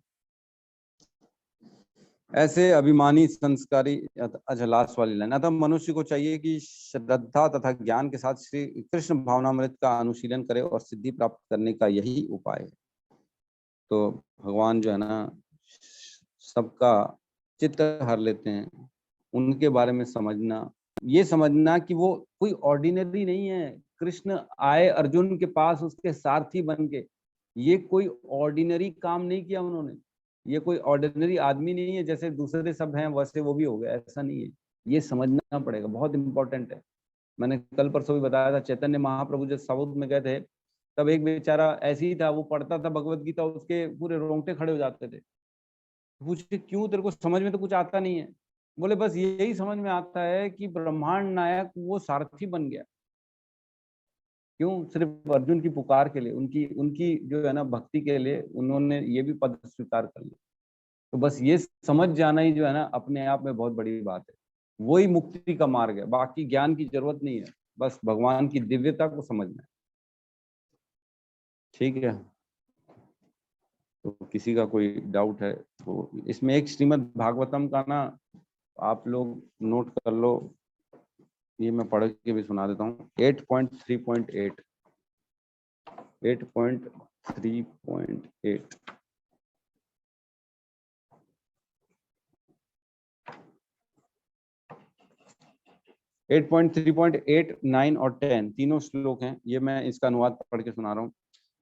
ऐसे अभिमानी संस्कारी अजलास वाली लाइन। अतः मनुष्य को चाहिए कि श्रद्धा तथा ज्ञान के साथ श्री कृष्ण भावनामृत का अनुशीलन करे और सिद्धि प्राप्त करने का यही उपाय है। तो भगवान जो है ना सबका चित्त हर लेते हैं, उनके बारे में समझना, ये समझना कि वो कोई ऑर्डिनरी नहीं है। कृष्ण आए अर्जुन के पास उसके सारथी बन के, ये कोई ऑर्डिनरी काम नहीं किया उन्होंने, ये कोई ऑर्डिनरी आदमी नहीं है जैसे दूसरे सब हैं वैसे वो भी हो गया, ऐसा नहीं है। ये समझना पड़ेगा, बहुत इंपॉर्टेंट है। मैंने कल परसों भी बताया था, चैतन्य महाप्रभु जब साउथ में गए थे तब एक बेचारा ऐसे ही था, वो पढ़ता था भगवत गीता, उसके पूरे रोंगटे खड़े हो जाते थे। पूछे क्यों, तेरे को समझ में तो कुछ आता नहीं है। बोले बस यही समझ में आता है कि ब्रह्मांड नायक वो सारथी बन गया। क्यों? सिर्फ अर्जुन की पुकार के लिए, उनकी उनकी जो है ना भक्ति के लिए उन्होंने ये भी पद स्वीकार कर लिया। तो बस ये समझ जाना ही जो है ना अपने आप में बहुत बड़ी बात है। वही मुक्ति का मार्ग है, बाकी ज्ञान की जरूरत नहीं है, बस भगवान की दिव्यता को समझना है। ठीक है, तो किसी का कोई डाउट है तो इसमें एक श्रीमद् भागवतम का ना आप लोग नोट कर लो, ये मैं पढ़ के भी सुना देता हूँ। 8.3.8 8.3.8 8.3.8, 9 और 10 तीनों श्लोक हैं। ये मैं इसका अनुवाद पढ़ के सुना रहा हूँ।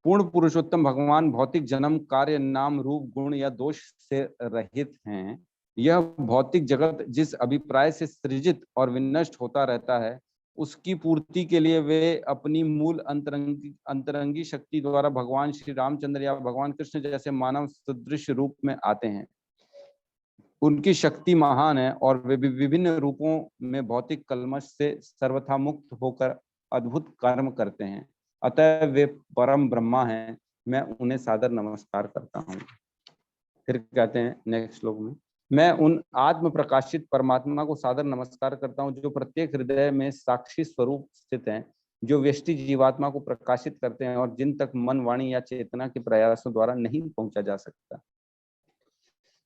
पूर्ण पुरुषोत्तम भगवान भौतिक जन्म, कार्य, नाम, रूप, गुण या दोष से रहित हैं। यह भौतिक जगत जिस अभिप्राय से सृजित और विनष्ट होता रहता है, उसकी पूर्ति के लिए वे अपनी मूल अंतरंगी शक्ति द्वारा भगवान श्री रामचंद्र या भगवान कृष्ण जैसे मानव सदृश रूप में आते हैं। उनकी शक्ति महान है और वे विभिन्न रूपों में भौतिक कलमश से सर्वथा मुक्त होकर अद्भुत कर्म करते हैं। अतः वे परम ब्रह्मा हैं, मैं उन्हें सादर नमस्कार करता हूँ। फिर कहते हैं नेक्स्ट श्लोक में, मैं उन आत्म प्रकाशित परमात्मा को सादर नमस्कार करता हूँ जो प्रत्येक हृदय में साक्षी स्वरूप स्थित हैं, जो व्यष्टि जीवात्मा को प्रकाशित करते हैं और जिन तक मन, वाणी या चेतना के प्रयासों द्वारा नहीं पहुंचा जा सकता।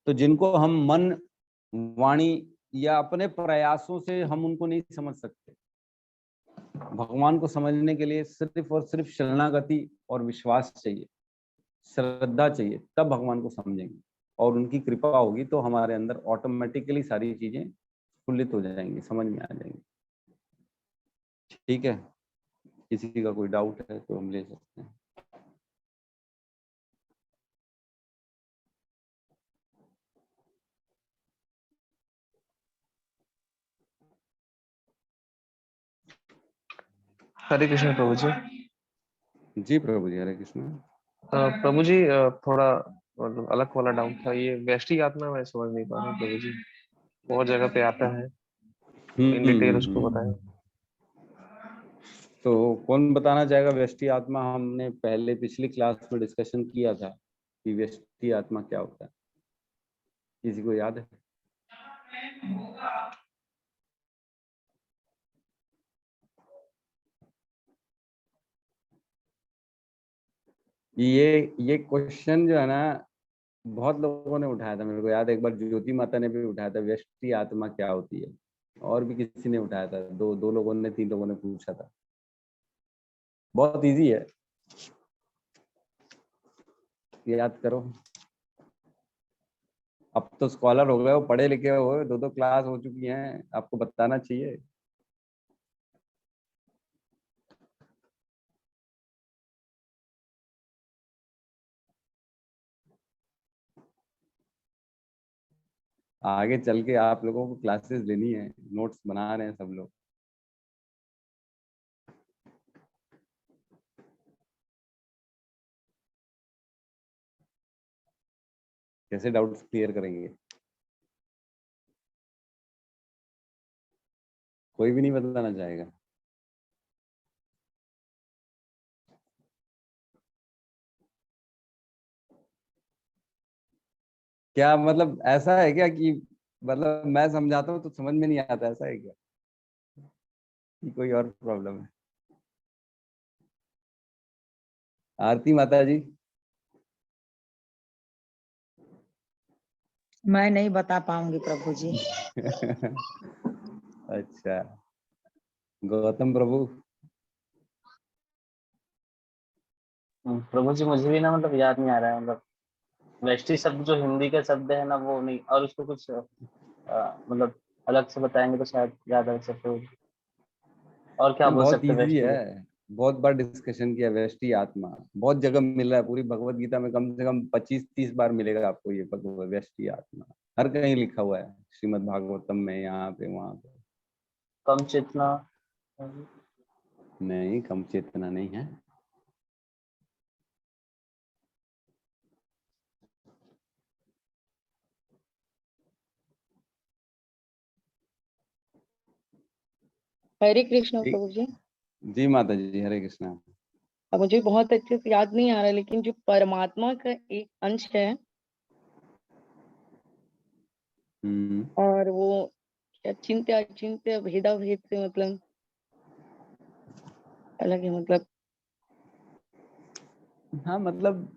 तो जिनको हम मन, वाणी या अपने प्रयासों से हम उनको नहीं समझ सकते, भगवान को समझने के लिए सिर्फ और सिर्फ शरणागति और विश्वास चाहिए, श्रद्धा चाहिए, तब भगवान को समझेंगे और उनकी कृपा होगी तो हमारे अंदर ऑटोमेटिकली सारी चीजें स्फुल्लित हो जाएंगी, समझ में आ जाएंगी। ठीक है, किसी का कोई डाउट है तो हम ले सकते हैं।
हरे कृष्ण प्रभु जी।
जी प्रभु जी, हरे कृष्ण।
प्रभु जी थोड़ा मतलब अलग वाला डाउट था, ये वैष्णिक आत्मा मैं समझ नहीं पा रहा हूँ प्रभु जी, बहुत जगह पे आता है, इन डिटेल उसको बताएं।
तो कौन बताना चाहेगा व्यष्टि आत्मा? हमने पहले पिछली क्लास में डिस्कशन किया था कि व्यष्टि आत्मा क्या होता है, किसी को याद है? ये क्वेश्चन जो है ना, बहुत लोगों ने उठाया था, मेरे को याद है एक बार ज्योति माता ने भी उठाया था, व्यष्टि आत्मा क्या होती है, और भी किसी ने उठाया था, दो लोगों ने, 3 लोगों ने पूछा था। बहुत इजी है, याद करो। अब तो स्कॉलर हो गए हो, पढ़े लिखे हो, 2 क्लास हो चुकी हैं, आपको बताना चाहिए। आगे चल के आप लोगों को क्लासेस लेनी है, नोट्स बना रहे हैं सब लोग। कैसे डाउट्स क्लियर करेंगे? कोई भी नहीं बताना चाहेगा? क्या मतलब ऐसा है क्या कि मतलब मैं समझाता हूँ तो समझ में नहीं आता, ऐसा है क्या कि कोई और प्रॉब्लम है? आरती माता जी।
मैं नहीं बता पाऊंगी प्रभु जी।
अच्छा, गौतम प्रभु।
प्रभु जी मुझे भी ना मतलब याद नहीं आ रहा है, मतलब वेस्टी शब्द जो हिंदी का शब्द है ना वो नहीं, और उसको कुछ मतलब अलग से बताएंगे तो शायद याद आ सके। और क्या बोल
बहुत
सकते हैं
इजी
वेस्टी
है,
को?
बहुत बार डिस्कशन किया। व्यष्टि आत्मा बहुत जगह मिल रहा है, पूरी भगवत गीता में कम से कम 25-30 बार मिलेगा आपको ये व्यष्टि आत्मा, हर कहीं लिखा हुआ है, श्रीमद् भागवतम में, यहाँ पे वहां पे।
कम चेतना?
नहीं, कम चेतना नहीं है।
हरे कृष्ण
ठीक।
प्रभु जी।
जी माता जी, हरे कृष्णा।
अब मुझे बहुत अच्छे से याद नहीं आ रहा, लेकिन जो परमात्मा का एक अंश है और वो क्या चिंत्य अचिंत्य भेदा भेद से मतलब अलग है, मतलब
हाँ, मतलब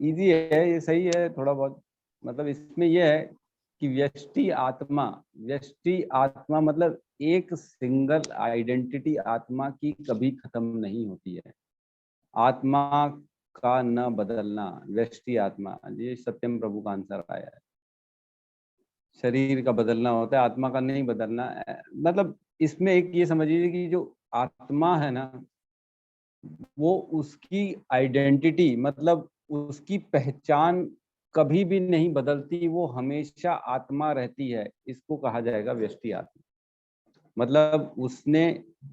इजी है, ये सही है थोड़ा बहुत। मतलब इसमें यह है कि व्यष्टि आत्मा मतलब एक सिंगल आइडेंटिटी आत्मा की कभी खत्म नहीं होती है। आत्मा का न बदलना, व्यष्टि आत्मा, ये सत्यम प्रभु का आंसर आया है। शरीर का बदलना होता है, आत्मा का नहीं बदलना। मतलब इसमें एक ये समझिए कि जो आत्मा है ना, वो उसकी आइडेंटिटी मतलब उसकी पहचान कभी भी नहीं बदलती, वो हमेशा आत्मा रहती है। इसको कहा जाएगा व्यष्टि आत्मा। मतलब उसने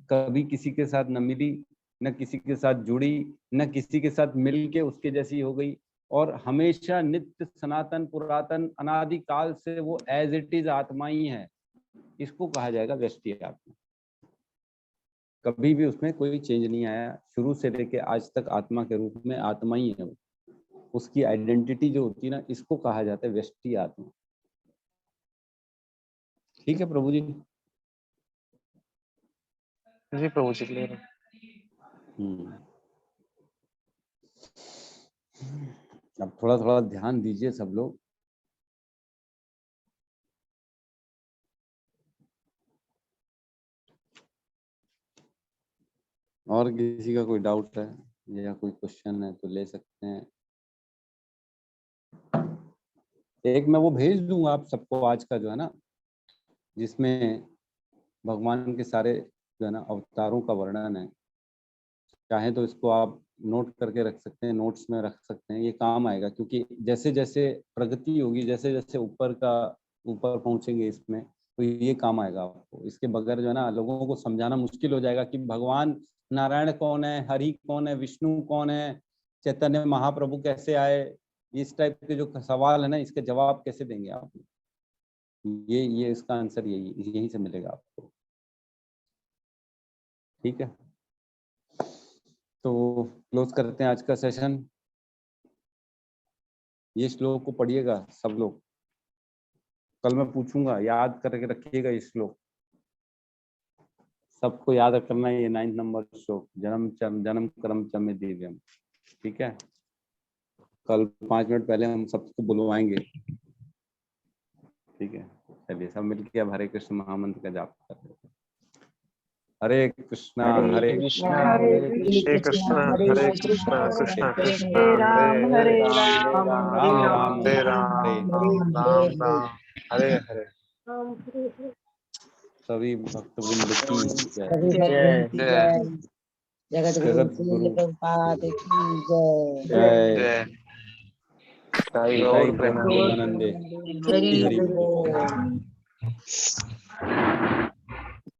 कभी किसी के साथ न मिली, न किसी के साथ जुड़ी, न किसी के साथ मिल के उसके जैसी हो गई, और हमेशा नित्य सनातन पुरातन अनादि काल से वो एज इट इज आत्मा ही है। इसको कहा जाएगा व्यष्टि आत्मा। कभी भी उसमें कोई चेंज नहीं आया, शुरू से लेके आज तक आत्मा के रूप में आत्मा ही है वो। उसकी आइडेंटिटी जो होती है ना, इसको कहा जाता है व्यष्टि आत्मा। ठीक है प्रभु जी।
जी प्रभु जी, क्लियर है।
अब थोड़ा थोड़ा ध्यान दीजिए सब लोग। और किसी का कोई डाउट है या कोई क्वेश्चन है तो ले सकते हैं। एक मैं वो भेज दूंगा आप सबको आज का जो है ना, जिसमें भगवान के सारे जो है ना अवतारों का वर्णन है। चाहे तो इसको आप नोट करके रख सकते हैं, नोट्स में रख सकते हैं, ये काम आएगा। क्योंकि जैसे जैसे प्रगति होगी, जैसे जैसे ऊपर पहुंचेंगे इसमें, तो ये काम आएगा आपको। इसके बगैर जो है ना लोगों को समझाना मुश्किल हो जाएगा कि भगवान नारायण कौन है, हरि कौन है, विष्णु कौन है, चैतन्य महाप्रभु कैसे आए, इस टाइप के जो सवाल है ना, इसके जवाब कैसे देंगे आप? ये इसका आंसर यही से मिलेगा आपको। ठीक है, तो क्लोज करते हैं आज का सेशन। ये श्लोक को पढ़िएगा सब लोग, कल मैं पूछूंगा, याद करके रखिएगा ये श्लोक, सबको याद करना है। ये 9 नंबर श्लोक, जन्म कर्म च मे दिव्यम। ठीक है, कल 5 मिनट पहले हम सबको बुलवाएंगे। ठीक है, चलिए सब मिलके अब हरे कृष्ण महामंत्र का जाप करते हैं। हरे कृष्णा हरे
कृष्णा
हरे
कृष्णा
हरे
कृष्णा कृष्णा
हरे
कृष्णा
राम
हरे
हरे
राम
राम
राम राम
हरे
राम
राम
हरे
राम राम हरे हरे।
सभी भक्तवृंद की जय।
जय
जय
जगत
जगत गुरु
प्रभुपाद की जय।
जय।
जय। ताई
निताई
गौर
गौर
प्रेमानंदे।
प्रेमानंदे।
हरि
हरि
बोल।
बोल।